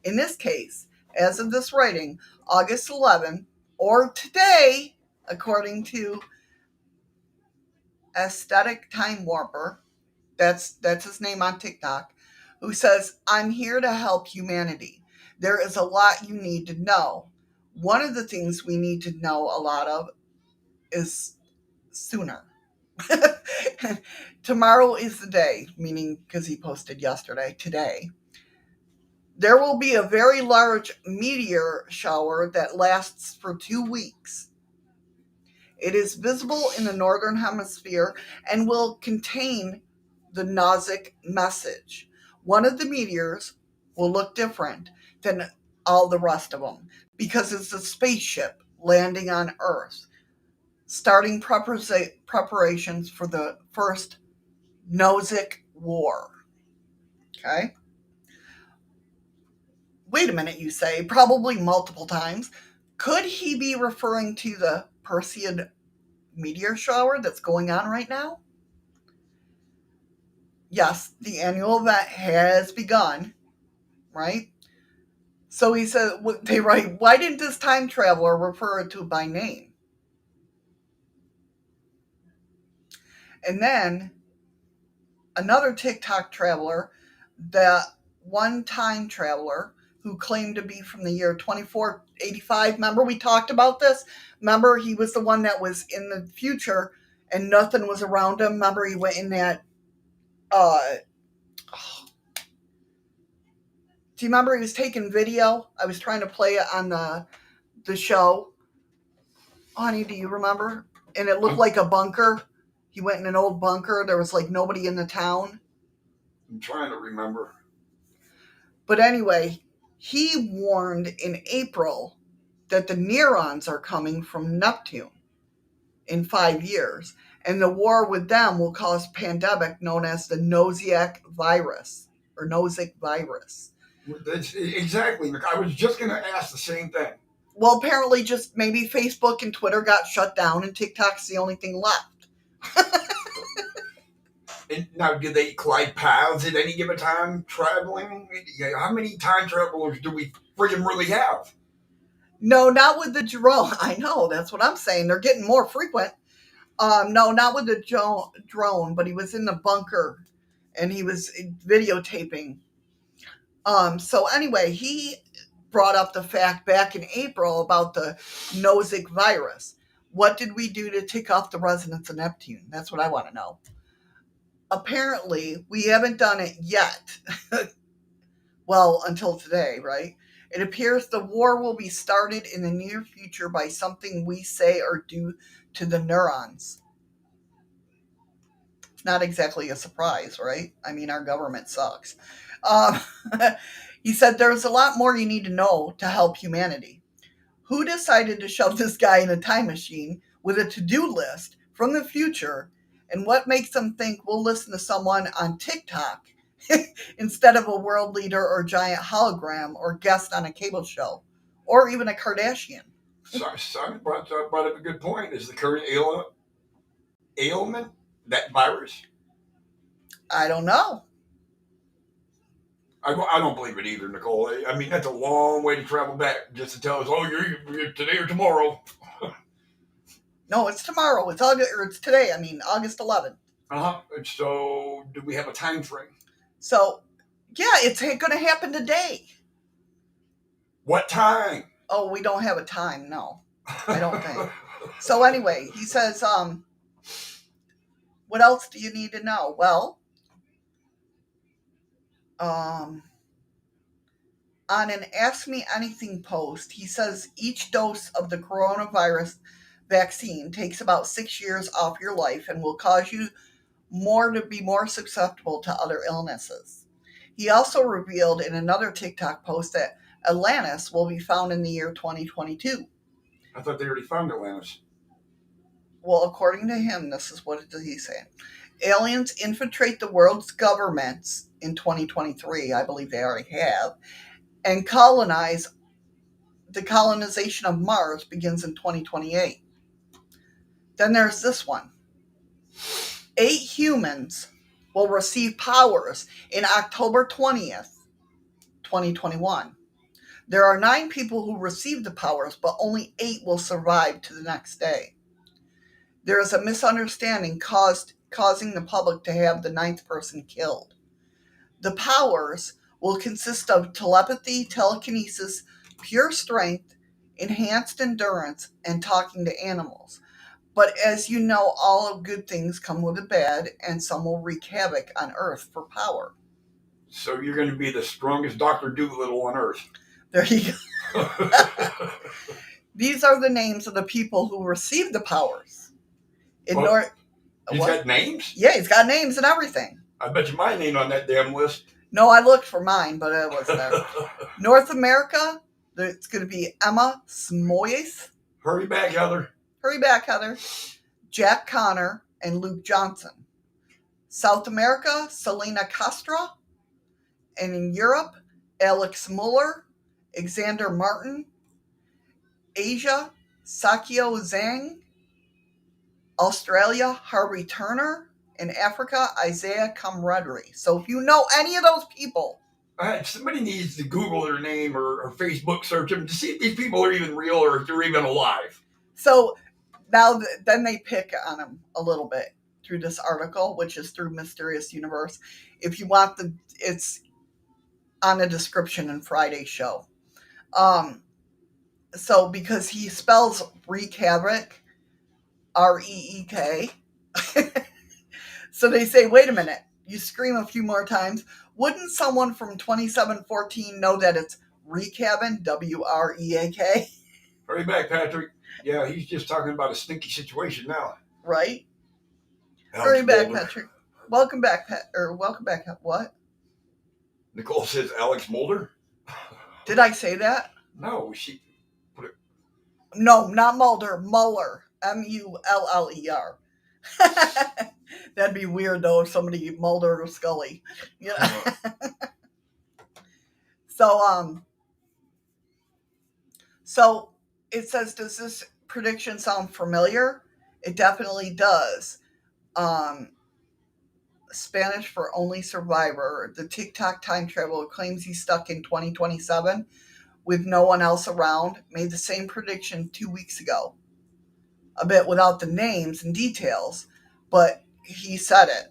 In this case, as of this writing, August 11th, or today, according to Aesthetic Time Warper, that's his name on TikTok, who says, I'm here to help humanity. There is a lot you need to know. One of the things we need to know a lot of is sooner. Tomorrow is the day, meaning because he posted yesterday, today. There will be a very large meteor shower that lasts for 2 weeks. It is visible in the northern hemisphere and will contain the Nozick message. One of the meteors will look different than all the rest of them because it's a spaceship landing on Earth, starting preparations for the first Nozick War. Okay? Wait a minute, you say, probably multiple times. Could he be referring to the Perseid meteor shower that's going on right now? Yes, the annual event has begun, right? So he said, they write, why didn't this time traveler refer to by name? And then another TikTok traveler, that one time traveler who claimed to be from the year 2485. Remember we talked about this? Remember he was the one that was in the future and nothing was around him? Remember he went in that do you remember he was taking video? I was trying to play it on the show. Honey, do you remember? And it looked like a bunker. He went in an old bunker. There was like nobody in the town. I'm trying to remember. But anyway, he warned in April that the neurons are coming from Neptune in 5 years. And the war with them will cause pandemic known as the Nozick virus or Nozick virus. Exactly. I was just going to ask the same thing. Well, apparently just maybe Facebook and Twitter got shut down and TikTok's the only thing left. And now, do they collide paths at any given time traveling? How many time travelers do we friggin' really have? No, not with the drone. I know, that's what I'm saying. They're getting more frequent. No, not with the drone, but he was in the bunker and he was videotaping. So anyway, he brought up the fact back in April about the Nozick virus. What did we do to tick off the residents of Neptune? That's what I want to know. Apparently, we haven't done it yet. Well, until today, right? It appears the war will be started in the near future by something we say or do to the neurons. It's not exactly a surprise, right? I mean, our government sucks. Um, he said there's a lot more you need to know to help humanity. Who decided to shove this guy in a time machine with a to-do list from the future, and what makes them think we'll listen to someone on TikTok instead of a world leader or giant hologram or guest on a cable show or even a Kardashian? Simon brought up a good point. Is the current ailment that virus? I don't know. I don't believe it either, Nicole. I mean, that's a long way to travel back just to tell us, oh, you're today or tomorrow. No, it's tomorrow. It's August, or it's today. I mean, August 11th. So, do we have a time frame? So, yeah, it's going to happen today. What time? Oh, we don't have a time. No, I don't think. So anyway, he says, what else do you need to know? Well, on an Ask Me Anything post, he says each dose of the coronavirus vaccine takes about 6 years off your life and will cause you to be more susceptible to other illnesses. He also revealed in another TikTok post that Atlantis will be found in the year 2022. I thought they already found Atlantis. Well, according to him, this is what he's saying. Aliens infiltrate the world's governments in 2023. I believe they already have. And the colonization of Mars begins in 2028. Then there's this one. 8 humans will receive powers in October 20th, 2021. There are 9 people who received the powers, but only 8 will survive to the next day. There is a misunderstanding causing the public to have the 9th person killed. The powers will consist of telepathy, telekinesis, pure strength, enhanced endurance, and talking to animals. But as you know, all of good things come with a bad, and some will wreak havoc on Earth for power. So you're going to be the strongest Dr. Doolittle on Earth. There you go. These are the names of the people who received the powers. He's got names? Yeah, he's got names and everything. I bet you mine ain't on that damn list. No, I looked for mine, but it was there. North America, it's going to be Emma Smoyes. Hurry back, Heather. Hurry back, Heather. Jack Connor and Luke Johnson. South America, Selena Castra. And in Europe, Alex Muller, Alexander Martin. Asia, Sakio Zhang. Australia, Harvey Turner. In Africa, Isaiah Camaraderie. So if you know any of those people, somebody needs to Google their name or Facebook search them to see if these people are even real or if they're even alive. So now then they pick on them a little bit through this article, which is through Mysterious Universe. If you want it's on the description in Friday's show. So because he spells wreak havoc, REEK. So they say, wait a minute, you scream a few more times. Wouldn't someone from 2714 know that it's Recabbin, WREAK? Hurry back, Patrick. Yeah, he's just talking about a stinky situation now. Right? Alex Hurry back, Mulder. Patrick. Welcome back, welcome back. What? Nicole says Alex Mulder. Did I say that? No, she put it. No, not Mulder. Muller. Muller. That'd be weird though if somebody Mulder or Scully. You know? So it says, does this prediction sound familiar? It definitely does. Spanish for only survivor. The TikTok time traveler claims he's stuck in 2027 with no one else around. Made the same prediction 2 weeks ago. A bit without the names and details, but he said it.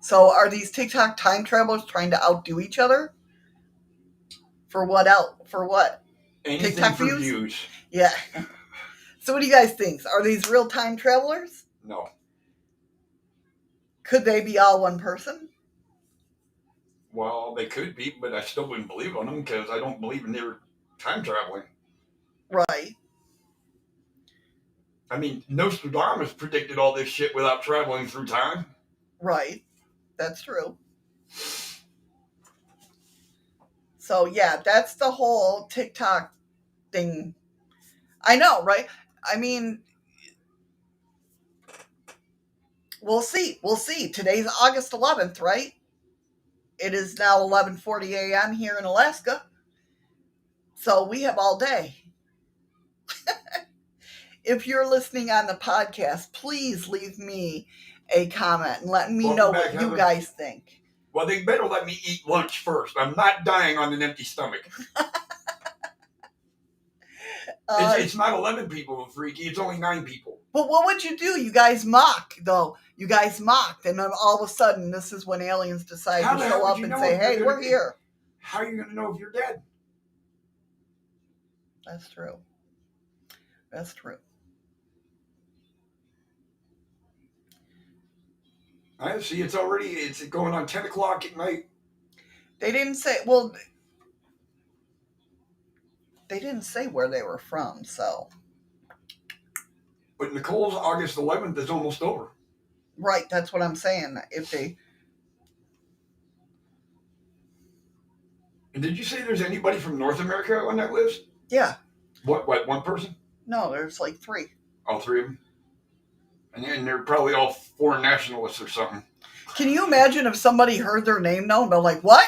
So are these TikTok time travelers trying to outdo each other? For what else? For what? Anything TikTok for views? views. Yeah. So what do you guys think? Are these real time travelers? No. Could they be all one person? Well, they could be, but I still wouldn't believe on them because I don't believe in their time traveling. Right. I mean, Nostradamus predicted all this shit without traveling through time. Right. That's true. So yeah, that's the whole TikTok thing. I know, right? I mean, we'll see. We'll see. Today's August 11th, right? It is now 11:40 a.m. here in Alaska. So we have all day. If you're listening on the podcast, please leave me a comment and let me know what you guys think. Well, they better let me eat lunch first. I'm not dying on an empty stomach. It's not 11 people, Freaky. It's only 9 people. But what would you do? You guys mock, though. You guys mocked, and then all of a sudden, this is when aliens decide to show up and say, hey, we're here. How are you going to know if you're dead? That's true. That's true. I see. It's going on 10 o'clock at night. They didn't say, well, they didn't say where they were from, so. But Nicole's August 11th is almost over. Right, that's what I'm saying. If they. And did you say there's anybody from North America on that list? Yeah. What, one person? No, there's like 3. All 3 of them? And they're probably all foreign nationalists or something. Can you imagine if somebody heard their name now and they're like, what?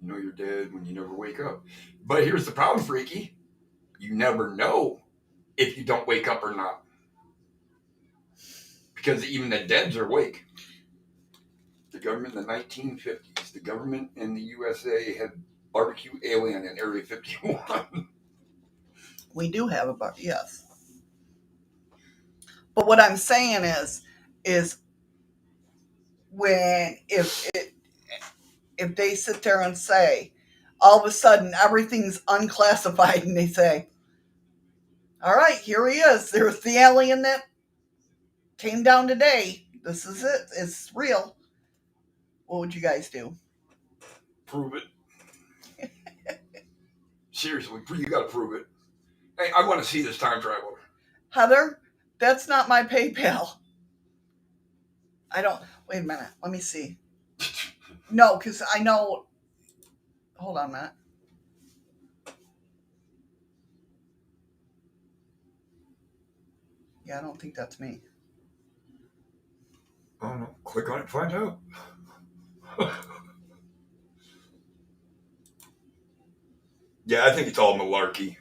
You know you're dead when you never wake up. But here's the problem, Freaky. You never know if you don't wake up or not. Because even the deads are awake. The government in the 1950s, the government in the USA had barbecue alien in Area 51. We do have a barbecue, yes. But what I'm saying is when if they sit there and say, all of a sudden everything's unclassified, and they say, all right, here he is. There's the alien that came down today. This is it. It's real. What would you guys do? Prove it. Seriously, you got to prove it. Hey, I want to see this time traveler. Heather, that's not my PayPal. I don't. Wait a minute. Let me see. No, because I know. Hold on a minute. Yeah, I don't think that's me. I don't know. Click on it and find out. Yeah, I think it's all malarkey.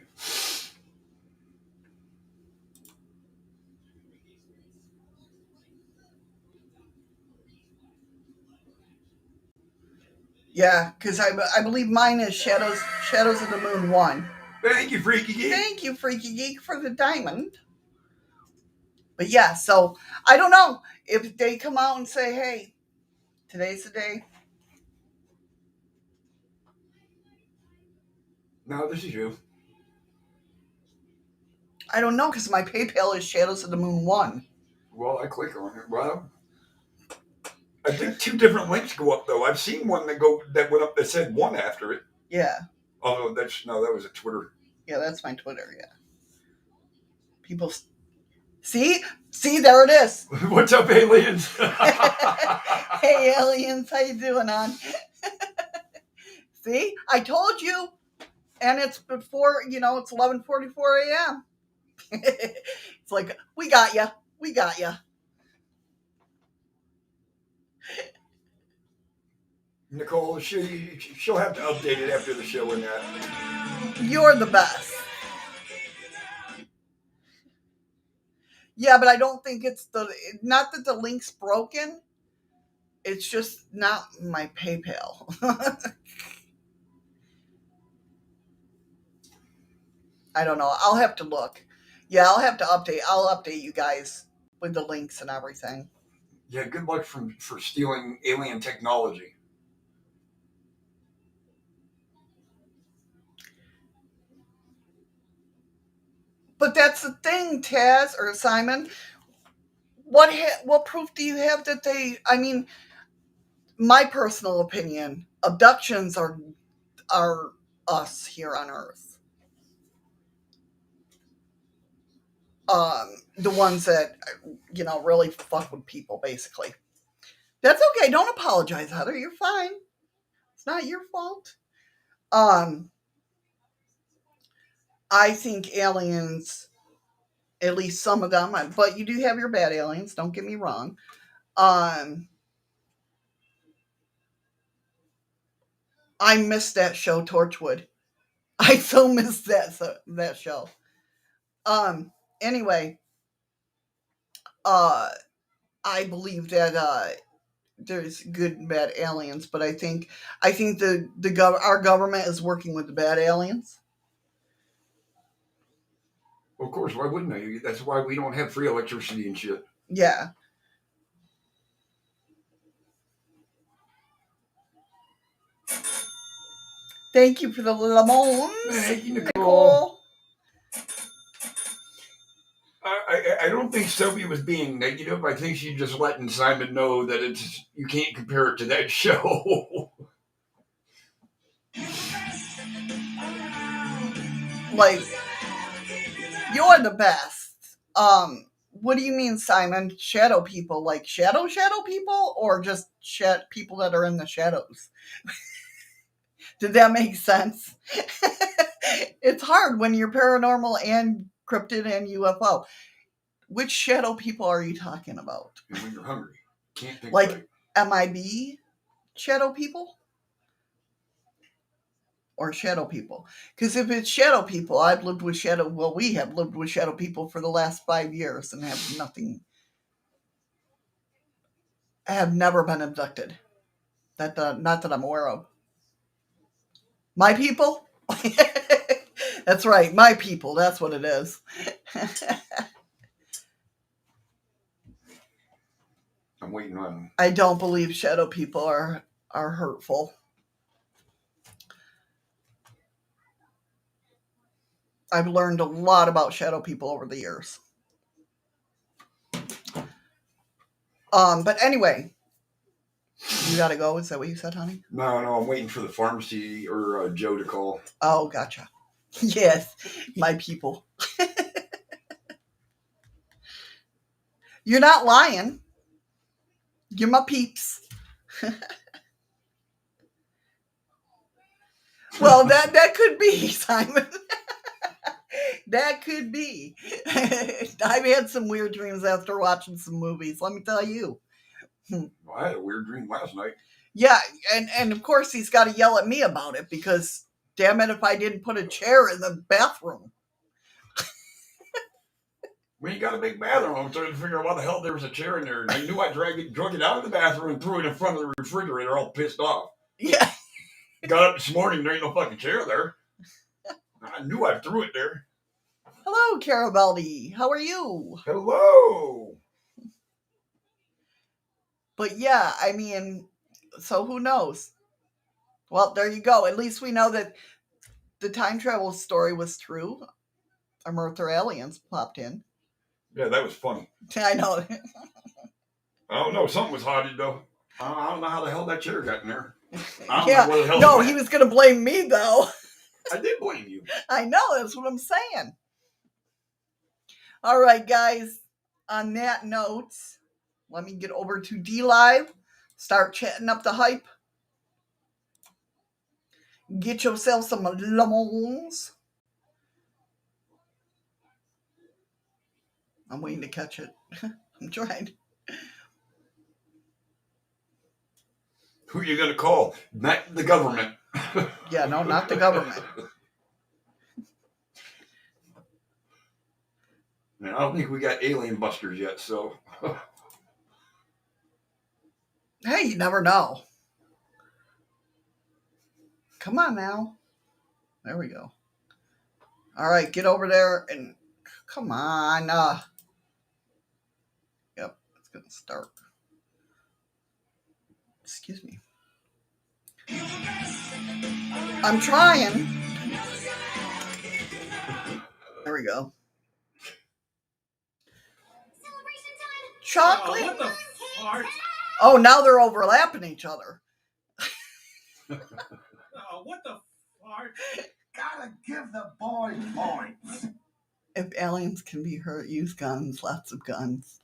Yeah, because I believe mine is Shadows of the Moon 1. Thank you, Freaky Geek. Thank you, Freaky Geek, for the diamond. But yeah, so I don't know if they come out and say, hey, today's the day. No, this is you. I don't know, because my PayPal is Shadows of the Moon 1. Well, I click on it. Well, I think 2 different links go up, though. I've seen one that went up that said 1 after it. Yeah. Oh, that was a Twitter. Yeah, that's my Twitter, yeah. People... See, there it is. What's up, aliens? Hey, aliens, how you doing, hon? See, I told you, and it's before, it's 11:44 a.m. It's like, we got ya. Nicole, she'll have to update it after the show and that. You're the best. Yeah, but I don't think it's not that the link's broken. It's just not my PayPal. I don't know. I'll have to look. Yeah, I'll have to update. I'll update you guys with the links and everything. Yeah, good luck for stealing alien technology. But that's the thing, Taz or Simon. what proof do you have that they? I mean, my personal opinion, abductions are us here on Earth. The ones that really fuck with people, basically. That's okay. Don't apologize, Heather. You're fine. It's not your fault. Um, I think aliens, at least some of them, but you do have your bad aliens. Don't get me wrong. Um, I missed that show, Torchwood. I so missed that show. Um, anyway, uh, I believe that there's good and bad aliens, but I think our government is working with the bad aliens. Of course, why wouldn't they? That's why we don't have free electricity and shit. Yeah. Thank you for the lemons. Thank you, Nicole. Nicole. I don't think Sophie was being negative. I think she's just letting Simon know that you can't compare it to that show. Like, you're the best. What do you mean, Simon? Shadow people, like shadow people, or just people that are in the shadows? Did that make sense? It's hard when you're paranormal and cryptid and UFO. Which shadow people are you talking about? And when you're hungry, can't think like MIB shadow people? Or shadow people? Because if it's shadow people, we have lived with shadow people for the last 5 years and have nothing. I have never been abducted. Not that I'm aware of. My people? That's right, my people. That's what it is. I'm waiting on. I don't believe shadow people are hurtful. I've learned a lot about shadow people over the years. But anyway, you gotta go. Is that what you said, honey? No, I'm waiting for the pharmacy or Joe to call. Oh, gotcha. Yes, my people. You're not lying. You're my peeps. Well, that could be, Simon. That could be. I've had some weird dreams after watching some movies, let me tell you. Well, I had a weird dream last night. Yeah, and of course he's got to yell at me about it because, damn it, if I didn't put a chair in the bathroom. When you got a big bathroom, I'm trying to figure out why the hell there was a chair in there. And I knew I drug it out of the bathroom and threw it in front of the refrigerator, all pissed off. Yeah. Got up this morning, there ain't no fucking chair there. I knew I threw it there. Hello, Carabaldi. How are you? Hello. But yeah, I mean, so who knows? Well, there you go. At least we know that the time travel story was true. Earth aliens popped in. Yeah, that was funny. I know. I don't know. Something was hotted, though. I don't know how the hell that chair got in there. Yeah. No, he was going to blame me, though. I did blame you. I know. That's what I'm saying. All right, guys. On that note, let me get over to D Live. Start chatting up the hype. Get yourself some lemons. I'm waiting to catch it. I'm trying. Who are you going to call? Not the government. Yeah, no, not the government. Man, I don't think we got alien busters yet, so. Hey, you never know. Come on now. There we go. All right, get over there and come on. Yep, it's going to start. Excuse me. I'm trying. There we go. chocolate. What the fart? Oh, now they're overlapping each other. What the fart? Gotta give the boy points. If aliens can be hurt, use guns. Lots of guns.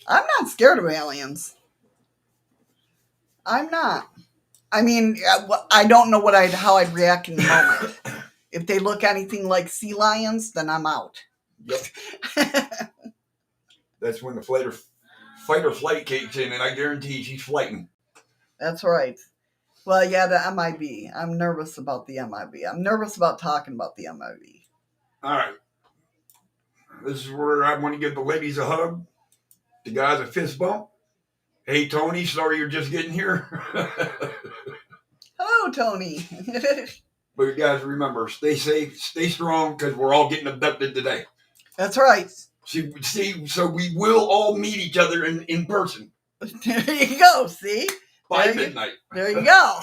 I'm not scared of aliens. I'm not. I mean, I don't know how I'd react in the moment. If they look anything like sea lions, then I'm out. Yep. That's when the fight or flight kicks in, and I guarantee she's flighting. That's right. Well, yeah, the MIB. I'm nervous about the MIB. I'm nervous about talking about the MIB. All right. This is where I want to give the ladies a hug, the guys a fist bump. Hey, Tony, sorry you're just getting here. Hello, Tony. But you guys remember, stay safe, stay strong, because we're all getting abducted today. That's right. See, so we will all meet each other in person. There you go, see? By midnight. There you go.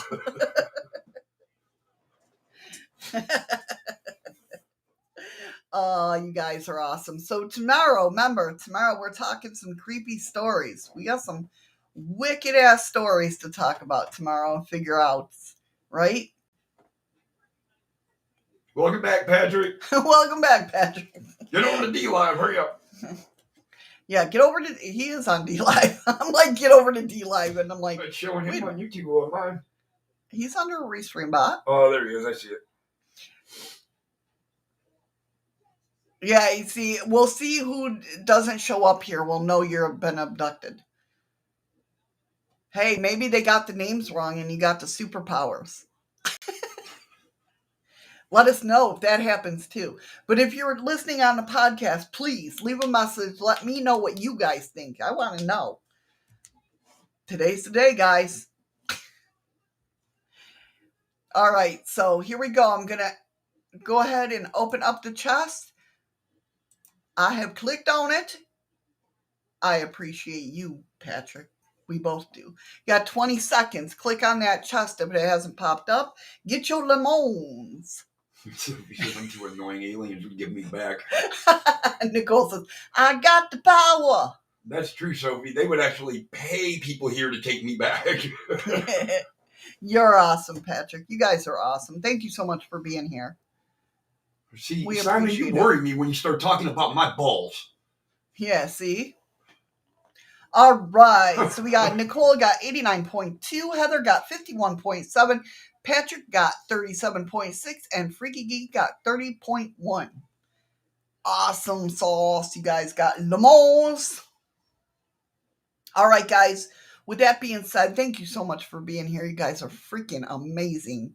Oh, you guys are awesome. So tomorrow we're talking some creepy stories. We got some wicked ass stories to talk about tomorrow and figure out, right? Welcome back, Patrick. Welcome back, Patrick. Get over to D Live, hurry up. Yeah, get over to, he is on D Live. I'm like, get over to D Live, and I'm like, It's showing him on YouTube online. He's under a restream bot. Oh, there he is, I see it. Yeah, you see, we'll see who doesn't show up here. We'll know you've been abducted. Hey, maybe they got the names wrong and you got the superpowers. Let us know if that happens too. But if you're listening on the podcast, please leave a message. Let me know what you guys think. I want to know. Today's the day, guys. All right, so here we go. I'm going to go ahead and open up the chest. I have clicked on it. I appreciate you, Patrick. We both do. You got 20 seconds. Click on that chest if it hasn't popped up. Get your lemons. Them two annoying aliens would give me back. Nicole says, I got the power. That's true, Sophie. They would actually pay people here to take me back. You're awesome, Patrick. You guys are awesome. Thank you so much for being here. See, We Simon, you appreciate worry me when you start talking about my balls. Yeah, see? All right. So we got Nicole got 89.2, Heather got 51.7, Patrick got 37.6, and Freaky Geek got 30.1. Awesome sauce. You guys got lemons. All right, guys. With that being said, thank you so much for being here. You guys are freaking amazing.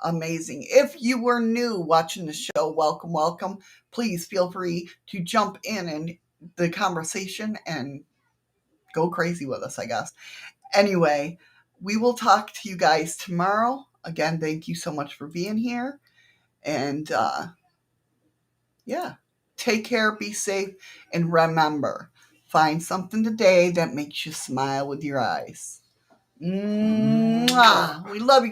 Amazing. If you were new watching the show, welcome. Please feel free to jump in the conversation and go crazy with us, I guess. Anyway, we will talk to you guys tomorrow. Again, thank you so much for being here. And yeah, take care, be safe, and remember, find something today that makes you smile with your eyes. Mwah. We love you guys.